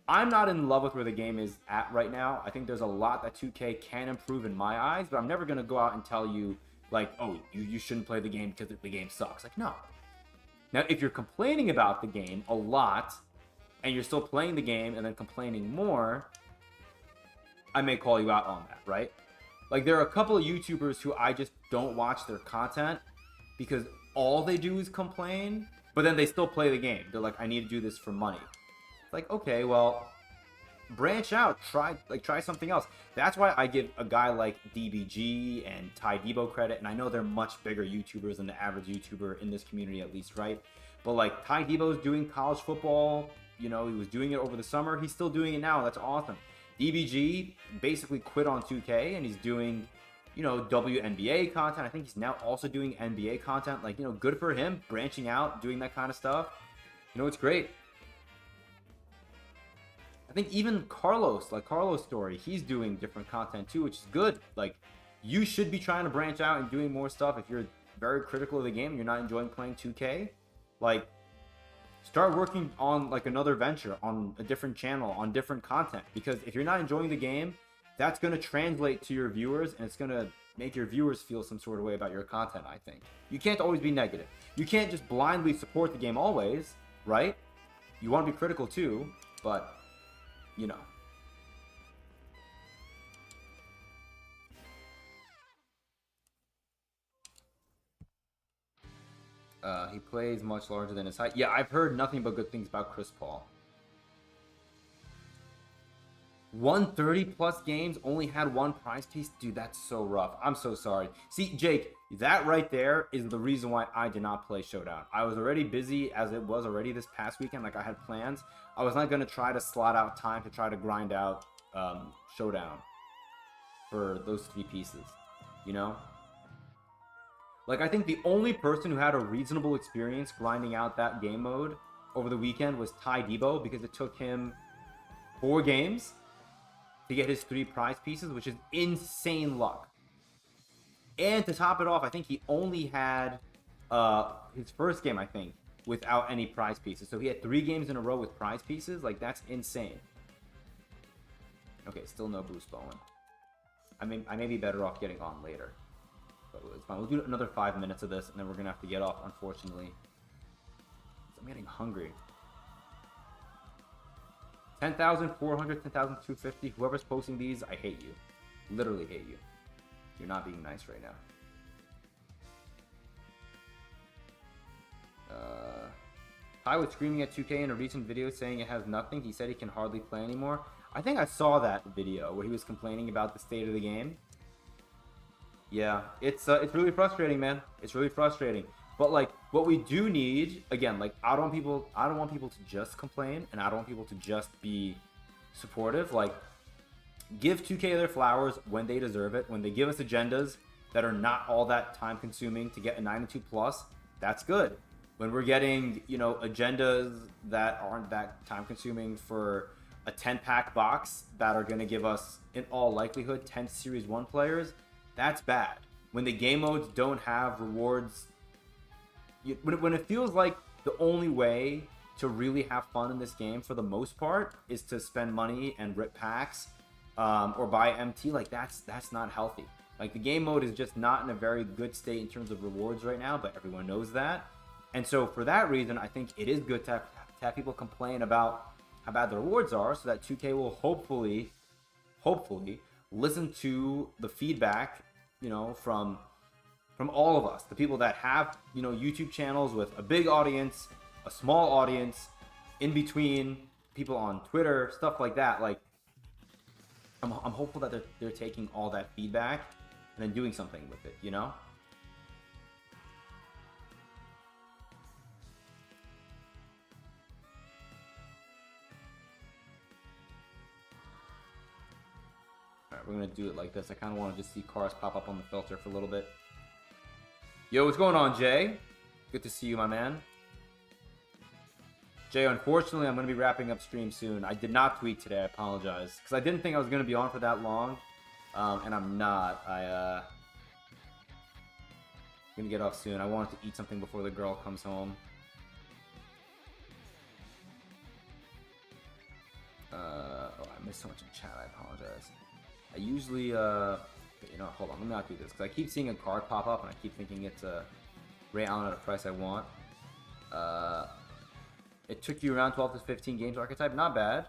I'm not in love with where the game is at right now. I think there's a lot that 2K can improve in my eyes, but I'm never going to go out and tell you, like, oh, you shouldn't play the game because the game sucks. Like, no. Now, if you're complaining about the game a lot, and you're still playing the game and then complaining more, I may call you out on that, right? Like, there are a couple of YouTubers who I just don't watch their content because all they do is complain, but then they still play the game. They're like, I need to do this for money. Like, okay, well, branch out, try something else. That's why I give a guy like DBG and Ty Debo credit, and I know they're much bigger YouTubers than the average YouTuber in this community, at least, right? But like, Ty Debo's doing college football, you know, he was doing it over the summer, he's still doing it now. That's awesome. DBG basically quit on 2K, and he's doing, you know, WNBA content. I think he's now also doing NBA content. Like, you know, good for him, branching out, doing that kind of stuff. You know, it's great. I think even Carlos, like Carlos' story, he's doing different content too, which is good. Like, you should be trying to branch out and doing more stuff. If you're very critical of the game and you're not enjoying playing 2K, like, start working on like another venture, on a different channel, on different content. Because if you're not enjoying the game, that's going to translate to your viewers, and it's going to make your viewers feel some sort of way about your content, I think. You can't always be negative. You can't just blindly support the game always, right? You want to be critical too, but, you know. He plays much larger than his height. Yeah, I've heard nothing but good things about Chris Paul. 130 plus games, only had one prize piece? Dude, that's so rough. I'm so sorry. See, Jake, that right there is the reason why I did not play Showdown. I was already busy as it was already this past weekend. Like, I had plans. I was not going to try to slot out time to try to grind out Showdown for those 3 pieces, you know? Like, I think the only person who had a reasonable experience grinding out that game mode over the weekend was Ty Debo, because it took him 4 games to get his 3 prize pieces, which is insane luck. And to top it off, I think he only had his first game, I think, without any prize pieces. So he had 3 games in a row with prize pieces. Like, that's insane. Okay, still no Bruce Bowen. I may be better off getting on later. But it's fine. We'll do another 5 minutes of this, and then we're going to have to get off, unfortunately. I'm getting hungry. 10,400, 10,250. Whoever's posting these, I hate you. Literally hate you. You're not being nice right Ty was screaming at 2K in a recent video saying it has nothing. He said he can hardly play anymore. I think I saw that video where he was complaining about the state of the game. Yeah, it's really frustrating, man. It's really frustrating. But like, what we do need, again, like, I don't want people to just complain, and I don't want people to just be supportive. Like, give 2K their flowers when they deserve it. When they give us agendas that are not all that time consuming to get a 92 plus, that's good. When we're getting, you know, agendas that aren't that time consuming for a 10-pack box that are going to give us, in all likelihood, 10 Series 1 players, that's bad. When the game modes don't have rewards, when it feels like the only way to really have fun in this game for the most part is to spend money and rip packs or buy MT, like that's not healthy. Like, the game mode is just not in a very good state in terms of rewards right now, but everyone knows that. And so for that reason, I think it is good to have people complain about how bad the rewards are, so that 2K will hopefully listen to the feedback, you know, from all of us, the people that have, you know, YouTube channels with a big audience, a small audience, in between, people on Twitter, stuff like that. Like, I'm hopeful that they're taking all that feedback and then doing something with it, you know? We're gonna do it like this. I kind of want to just see cars pop up on the filter for a little bit. Yo, what's going on, Jay? Good to see you, my man. Jay, unfortunately, I'm gonna be wrapping up stream soon. I did not tweet today. I apologize, because I didn't think I was gonna be on for that long, and I'm not. I'm gonna get off soon. I wanted to eat something before the girl comes home. Oh, I missed so much in chat. I apologize. I usually, you know, hold on, let me not do this, because I keep seeing a card pop up, and I keep thinking it's Ray Allen at a price I want. It took you around 12 to 15 games archetype, not bad.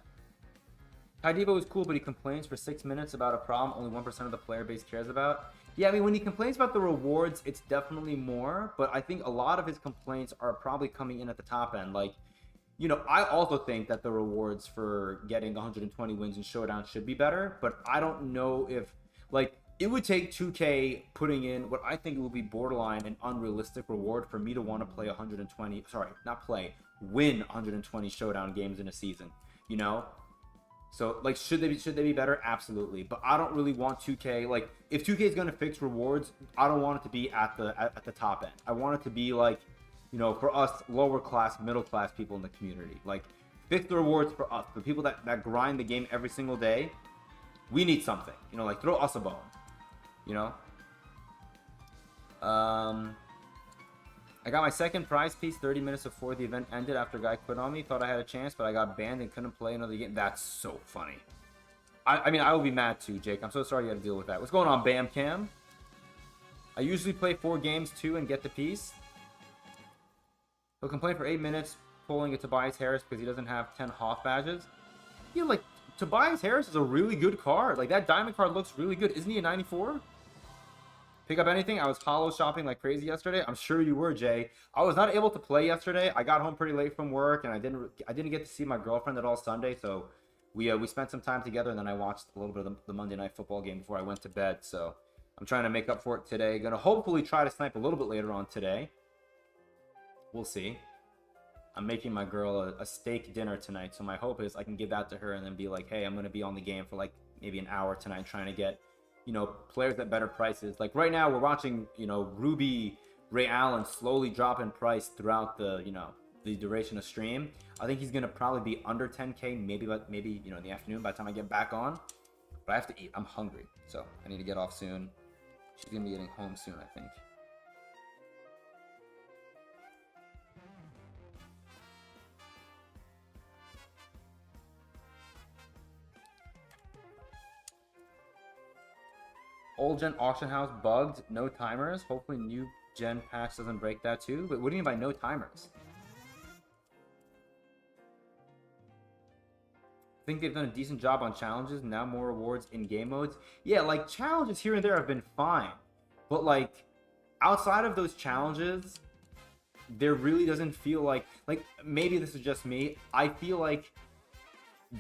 Ty Debo is cool, but he complains for 6 minutes about a problem only 1% of the player base cares about. Yeah, I mean, when he complains about the rewards, it's definitely more, but I think a lot of his complaints are probably coming in at the top end. Like, you know, I also think that the rewards for getting 120 wins in Showdown should be better, but I don't know if, like, it would take 2K putting in what I think would be borderline an unrealistic reward for me to want to play 120, sorry, not play, win 120 Showdown games in a season, you know? So, like, should they be better? Absolutely. But I don't really want 2K, like, if 2K is going to fix rewards, I don't want it to be at the top end. I want it to be like, you know, for us lower class, middle class people in the community. Like, fix the rewards for us, the people that grind the game every single day. We need something, you know, like, throw us a bone, you know. I got my second prize piece 30 minutes before the event ended after a guy quit on me. Thought I had a chance, but I got banned and couldn't play another game. That's so funny. I mean, I will be mad too, Jake. I'm so sorry you had to deal with that. What's going on, Bam Cam? I usually play 4 games too and get the piece. He'll complain for 8 minutes pulling a Tobias Harris because he doesn't have 10 Hoff badges. Yeah, like, Tobias Harris is a really good card. Like, that diamond card looks really good. Isn't he a 94? Pick up anything? I was hollow shopping like crazy yesterday. I'm sure you were, Jay. I was not able to play yesterday. I got home pretty late from work, and I didn't get to see my girlfriend at all Sunday. So we spent some time together, and then I watched a little bit of the Monday Night Football game before I went to bed. So I'm trying to make up for it today. Gonna hopefully try to snipe a little bit later on today. We'll see. I'm making my girl a steak dinner tonight, so my hope is I can give that to her and then be like, hey, I'm gonna be on the game for like maybe an hour tonight, trying to get, you know, players at better prices. Like right now, we're watching, you know, Ruby, Ray Allen slowly drop in price throughout the, you know, the duration of stream. I think he's gonna probably be under 10K, maybe you know, in the afternoon by the time I get back on. But I have to eat. I'm hungry, so I need to get off soon. She's gonna be getting home soon, I think. Old gen auction house bugged, no timers. Hopefully new gen patch doesn't break that too. But what do you mean by no timers? I think they've done a decent job on challenges. Now more rewards in game modes. Yeah, like challenges here and there have been fine. But like outside of those challenges, there really doesn't feel like maybe this is just me. I feel like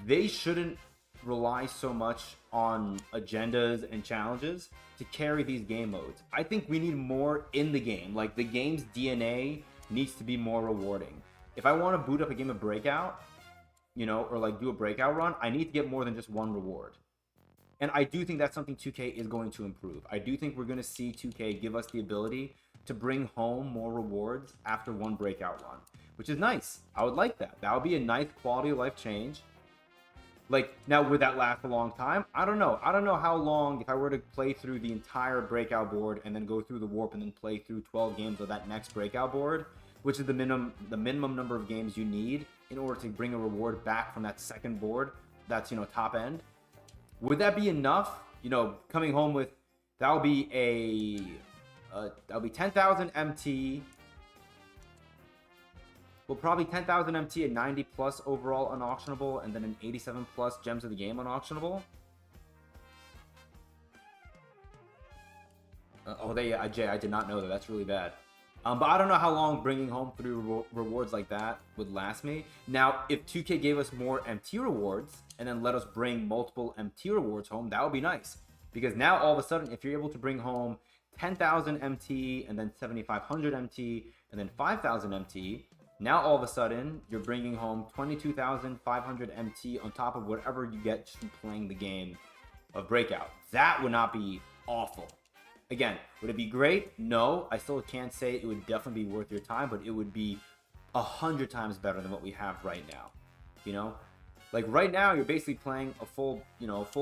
they shouldn't rely so much on agendas and challenges to carry these game modes. I think we need more in the game. Like, the game's DNA needs to be more rewarding. If I want to boot up a game of Breakout, you know, or like do a Breakout run, I need to get more than just one reward. And I do think that's something 2K is going to improve. I do think we're going to see 2K give us the ability to bring home more rewards after one Breakout run, which is nice. I would like that. That would be a nice quality of life change. Like, now, would that last a long time? I don't know. I don't know how long, if I were to play through the entire Breakout board and then go through the Warp and then play through 12 games of that next Breakout board, which is the minimum number of games you need in order to bring a reward back from that second board that's, you know, top end. Would that be enough? You know, coming home with, that'll be 10,000 MT. Well, probably 10,000 MT and 90 plus overall unauctionable, and then an 87 plus gems of the game unauctionable. Jay, I did not know that. That's really bad. But I don't know how long bringing home 3 rewards like that would last me. Now, if 2K gave us more MT rewards and then let us bring multiple MT rewards home, that would be nice. Because now, all of a sudden, if you're able to bring home 10,000 MT and then 7,500 MT and then 5,000 MT, now all of a sudden, you're bringing home 22,500 MT on top of whatever you get just from playing the game of Breakout. That would not be awful. Again, would it be great? No, I still can't say it would definitely be worth your time, but it would be 100 times better than what we have right now. You know, like right now, you're basically playing a full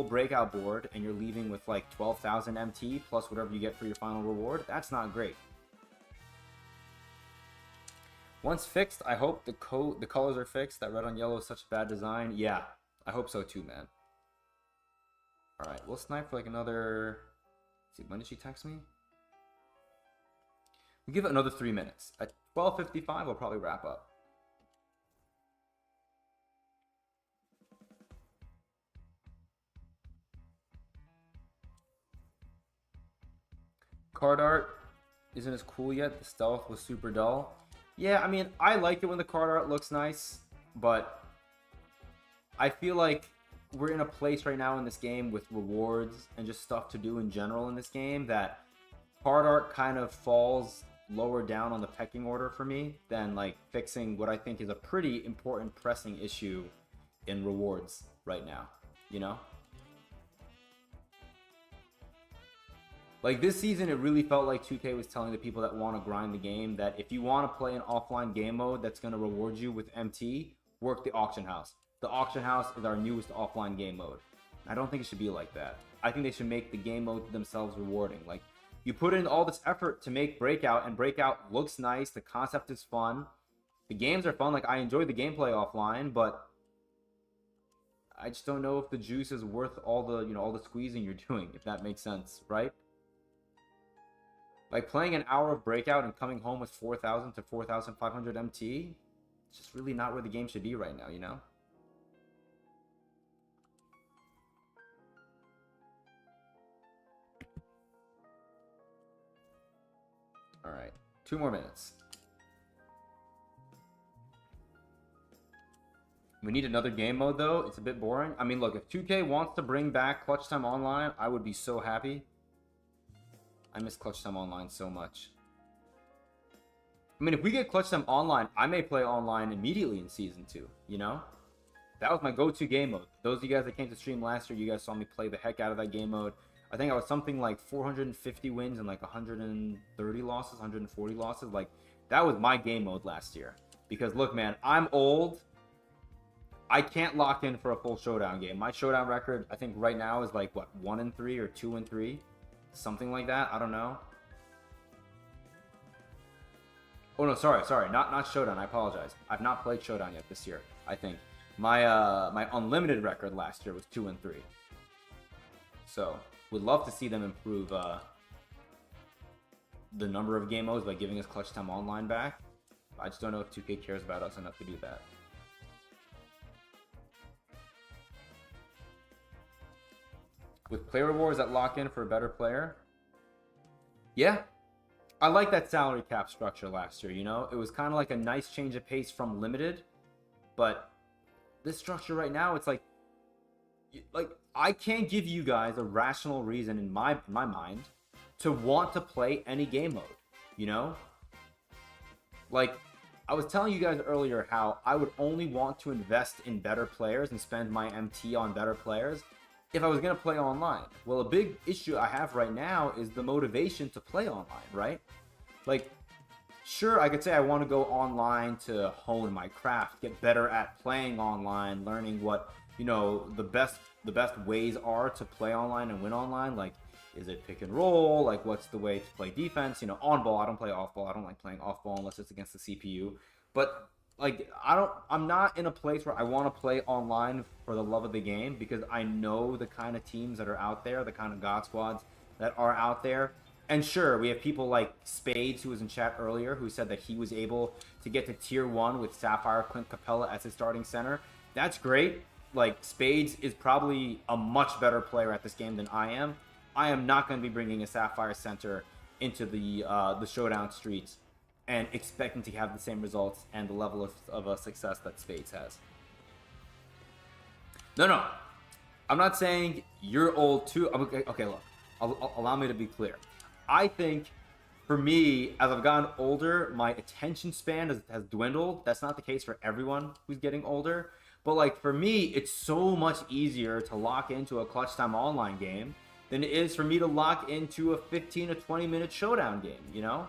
Breakout board, and you're leaving with like 12,000 MT plus whatever you get for your final reward. That's not great. Once fixed, I hope the colors are fixed. That red on yellow is such a bad design. Yeah, I hope so too, man. All right, we'll snipe for like another. Let's see, when did she text me? We'll give it another 3 minutes. At 12:55, we'll probably wrap up. Card art isn't as cool yet. The stealth was super dull. Yeah, I mean, I like it when the card art looks nice, but I feel like we're in a place right now in this game with rewards and just stuff to do in general in this game that card art kind of falls lower down on the pecking order for me than like fixing what I think is a pretty important pressing issue in rewards right now, you know? Like, this season, it really felt like 2K was telling the people that want to grind the game that if you want to play an offline game mode that's going to reward you with MT, work the auction house. The auction house is our newest offline game mode. I don't think it should be like that. I think they should make the game mode themselves rewarding. Like, you put in all this effort to make Breakout, and Breakout looks nice. The concept is fun. The games are fun. Like, I enjoy the gameplay offline, but I just don't know if the juice is worth all the, you know, all the squeezing you're doing, if that makes sense, right? Like, playing an hour of Breakout and coming home with 4,000 to 4,500 MT, it's just really not where the game should be right now, you know? Alright, 2 more minutes. We need another game mode, though. It's a bit boring. I mean, look, if 2K wants to bring back Clutch Time Online, I would be so happy. I miss Clutch Time Online so much. I mean, if we get Clutch Time Online, I may play online immediately in Season 2, you know? That was my go-to game mode. Those of you guys that came to stream last year, you guys saw me play the heck out of that game mode. I think I was something like 450 wins and like 130 losses, 140 losses. Like, that was my game mode last year. Because, look, man, I'm old. I can't lock in for a full showdown game. My showdown record, I think right now is like, what, 1-3 or 2-3? Something like that. I don't know. Oh no, sorry, not Showdown. I apologize. I've not played Showdown yet this year. I think my my unlimited record last year was 2-3. So would love to see them improve the number of game modes by giving us Clutch Time Online back. I just don't know if 2K cares about us enough to do that. With player rewards that lock in for a better player? Yeah. I like that salary cap structure last year, you know? It was kind of like a nice change of pace from limited, but this structure right now, it's like I can't give you guys a rational reason in my mind to want to play any game mode, you know? Like, I was telling you guys earlier how I would only want to invest in better players and spend my MT on better players if I was going to play online. Well, a big issue I have right now is the motivation to play online, right? Like, sure, I could say I want to go online to hone my craft, get better at playing online, learning what, you know, the best ways are to play online and win online. Like, is it pick and roll? Like, what's the way to play defense? You know, on ball, I don't play off ball. I don't like playing off ball unless it's against the CPU. But like, I'm not in a place where I want to play online for the love of the game, because I know the kind of teams that are out there, the kind of God squads that are out there. And sure, we have people like Spades, who was in chat earlier, who said that he was able to get to tier 1 with Sapphire Clint Capella as his starting center. That's great. Like, Spades is probably a much better player at this game than I am. I am not going to be bringing a Sapphire center into the showdown streets and expecting to have the same results and the level of success that Spades has. No. I'm not saying you're old too. Okay, look. Allow me to be clear. I think, for me, as I've gotten older, my attention span has dwindled. That's not the case for everyone who's getting older. But, like, for me, it's so much easier to lock into a clutch time online game than it is for me to lock into a 15 to 20 minute showdown game, you know?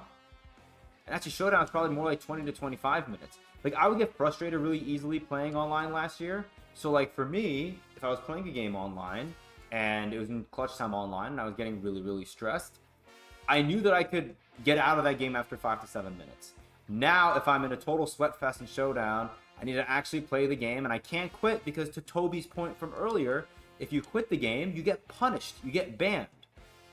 And actually, showdown is probably more like 20 to 25 minutes. Like, I would get frustrated really easily playing online last year. So, like, for me, if I was playing a game online and it was in clutch time online and I was getting really, really stressed, I knew that I could get out of that game after 5 to 7 minutes. Now, if I'm in a total sweat fest in showdown, I need to actually play the game, and I can't quit, because to Toby's point from earlier, if you quit the game, you get punished, you get banned.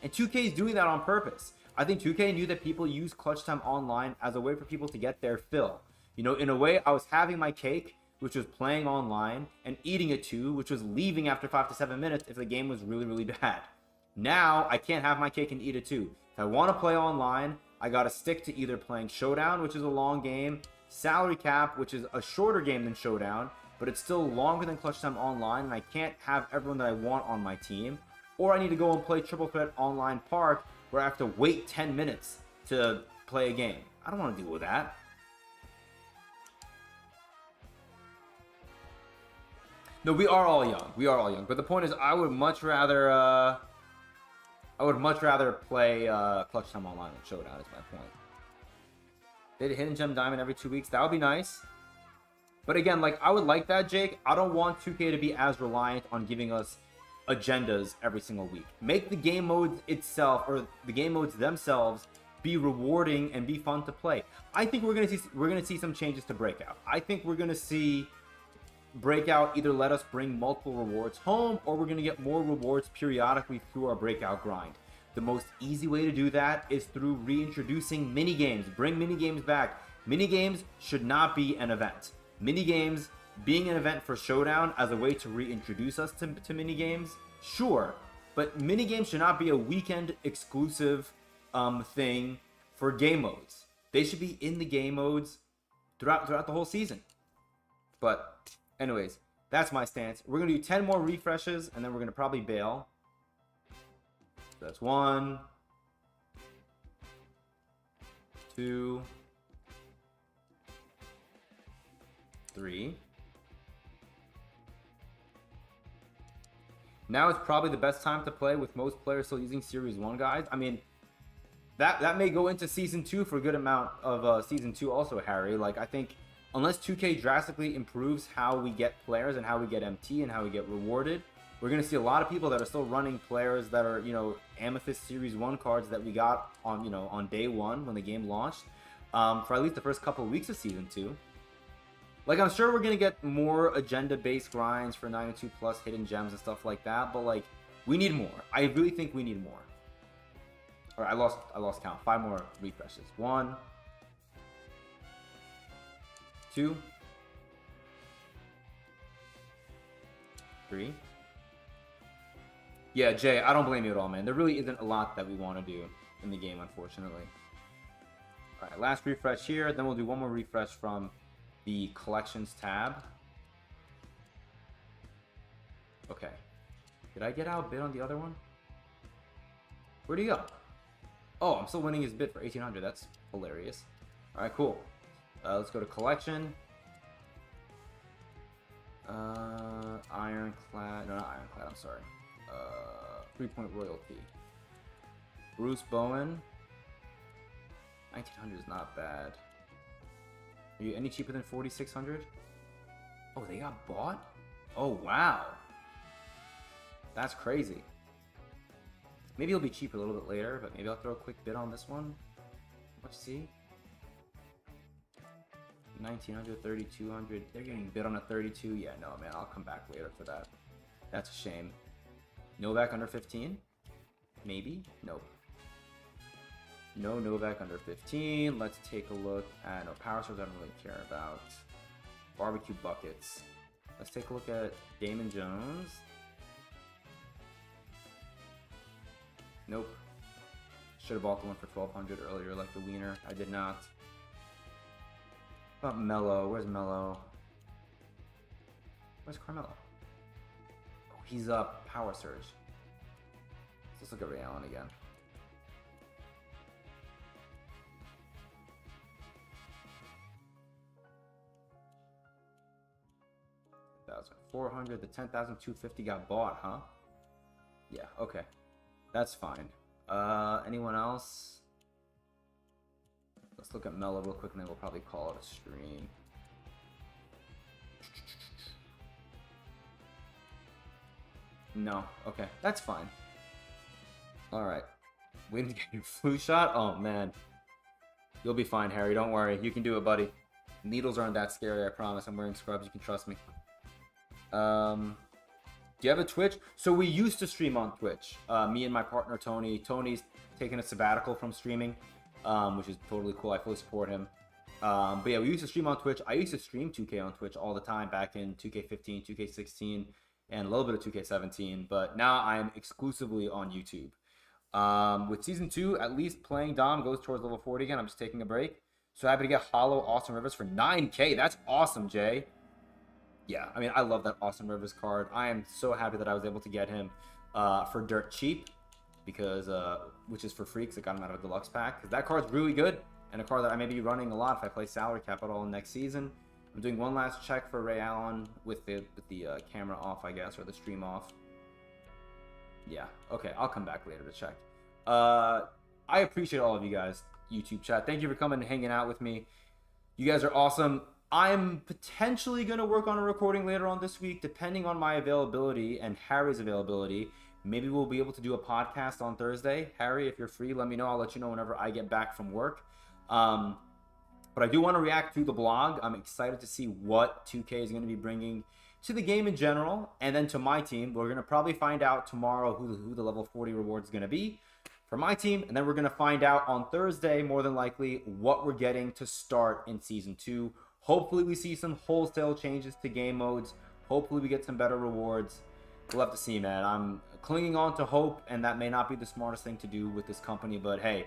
And 2K is doing that on purpose. I think 2K knew that people use clutch time online as a way for people to get their fill. You know, in a way, I was having my cake, which was playing online, and eating it too, which was leaving after 5 to 7 minutes if the game was really, really bad. Now, I can't have my cake and eat it too. If I want to play online, I gotta stick to either playing Showdown, which is a long game, Salary Cap, which is a shorter game than Showdown, but it's still longer than Clutch Time Online, and I can't have everyone that I want on my team. Or I need to go and play Triple Threat Online Park, where I have to wait 10 minutes to play a game. I don't want to deal with that. No, we are all young. We are all young. But the point is, I would much rather play Clutch Time Online than Showdown, is my point. They did Hidden Gem Diamond every 2 weeks. That would be nice. But again, like, I would like that, Jake. I don't want 2K to be as reliant on giving us agendas every single week. Make the game modes itself, or the game modes themselves, be rewarding and be fun to play. I think we're gonna see some changes to Breakout. I think we're gonna see Breakout either let us bring multiple rewards home, or we're gonna get more rewards periodically through our Breakout grind. The most easy way to do that is through reintroducing mini-games. Bring mini-games back. Mini-games should not be an event. Mini-games being an event for Showdown as a way to reintroduce us to mini-games, sure. But mini-games should not be a weekend exclusive thing for game modes. They should be in the game modes throughout the whole season. But anyways, that's my stance. We're going to do 10 more refreshes, and then we're going to probably bail. That's 1, 2, 3. Now it's probably the best time to play, with most players still using Series 1, guys. I mean, that may go into Season 2 for a good amount of Season 2 also, Harry. Like, I think unless 2K drastically improves how we get players and how we get MT and how we get rewarded, we're going to see a lot of people that are still running players that are, you know, Amethyst Series 1 cards that we got on, you know, on day 1 when the game launched, for at least the first couple of weeks of Season 2. Like, I'm sure we're going to get more agenda-based grinds for 92 plus hidden gems and stuff like that, but, like, we need more. I really think we need more. All right, I lost count. 5 more refreshes. 1, 2, 3. Yeah, Jay, I don't blame you at all, man. There really isn't a lot that we want to do in the game, unfortunately. All right, last refresh here. Then we'll do one more refresh from the collections tab. Okay. Did I get outbid on the other one? Where'd he go? Oh, I'm still winning his bid for 1800. That's hilarious. All right, cool. Let's go to collection. Ironclad. No, not Ironclad. I'm sorry. 3-point royalty. Bruce Bowen. 1900 is not bad. Are you any cheaper than 4600? Oh, they got bought? Oh, wow. That's crazy. Maybe it'll be cheaper a little bit later, but maybe I'll throw a quick bid on this one. How much is he? 1900, 3200. They're getting bid on a 32. Yeah, no, man, I'll come back later for that. That's a shame. Novak under 15? Maybe? Nope. No Novak under 15. Let's take a look at... No, Power Stars I don't really care about. Barbecue Buckets. Let's take a look at Damon Jones. Nope. Should have bought the one for 1200 earlier like the Wiener. I did not. What about Mello? Where's Mello? Where's Carmelo? Oh, he's up. Power Surge. Let's look at Ray Allen again. $10,400. The 10,250 got bought, huh? Yeah. Okay. That's fine. Anyone else? Let's look at Mello real quick and then we'll probably call it a stream. No. Okay. That's fine. Alright. Waiting to get your flu shot? Oh, man. You'll be fine, Harry. Don't worry. You can do it, buddy. Needles aren't that scary, I promise. I'm wearing scrubs. You can trust me. Do you have a Twitch? So we used to stream on Twitch. Me and my partner, Tony. Tony's taking a sabbatical from streaming, which is totally cool. I fully support him. But yeah, we used to stream on Twitch. I used to stream 2K on Twitch all the time back in 2K15, 2K16, and a little bit of 2K17. But now I'm exclusively on YouTube. With Season 2, at least playing Dom goes towards level 40 again. I'm just taking a break. So happy to get Hollow Austin Rivers for 9K. That's awesome, Jay. Yeah, I mean, I love that Austin Rivers card. I am so happy that I was able to get him for dirt cheap, because which is for free because I got him out of a deluxe pack. Because that card's really good, and a card that I may be running a lot if I play salary cap at all next season. I'm doing one last check for Ray Allen with the camera off, I guess, or the stream off. Yeah, okay, I'll come back later to check. I appreciate all of you guys, YouTube chat. Thank you for coming and hanging out with me. You guys are awesome. I'm potentially going to work on a recording later on this week, depending on my availability and Harry's availability. Maybe we'll be able to do a podcast on Thursday. Harry, if you're free, let me know. I'll let you know whenever I get back from work. But I do want to react to the blog. I'm excited to see what 2K is going to be bringing to the game in general, and then to my team. We're going to probably find out tomorrow who the level 40 reward is going to be for my team, and then we're going to find out on Thursday, more than likely, what we're getting to start in Season 2. Hopefully we see some wholesale changes to game modes. Hopefully we get some better rewards. We'll have to see, man. I'm clinging on to hope, and that may not be the smartest thing to do with this company, but hey,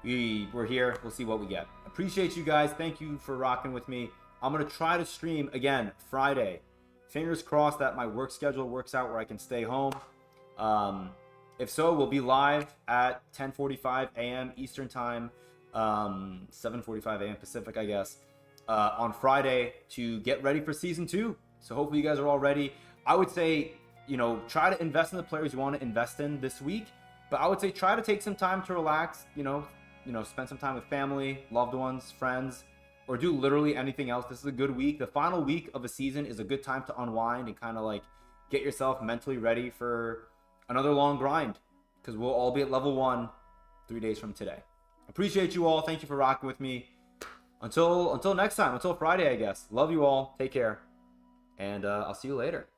we're here. We'll see what we get. Appreciate you guys. Thank you for rocking with me. I'm going to try to stream again Friday. Fingers crossed that my work schedule works out where I can stay home. If so, we'll be live at 10:45 a.m. Eastern Time, 7:45 a.m. Pacific, I guess, on Friday to get ready for Season 2. So hopefully you guys are all ready. I would say, try to invest in the players you want to invest in this week. But I would say try to take some time to relax, spend some time with family, loved ones, friends, or do literally anything else. This is a good week. The final week of a season is a good time to unwind and kind of like get yourself mentally ready for another long grind, because we'll all be at level 1 3 days from today. Appreciate you all. Thank you for rocking with me. Until next time, until Friday, I guess. Love you all. Take care. And I'll see you later.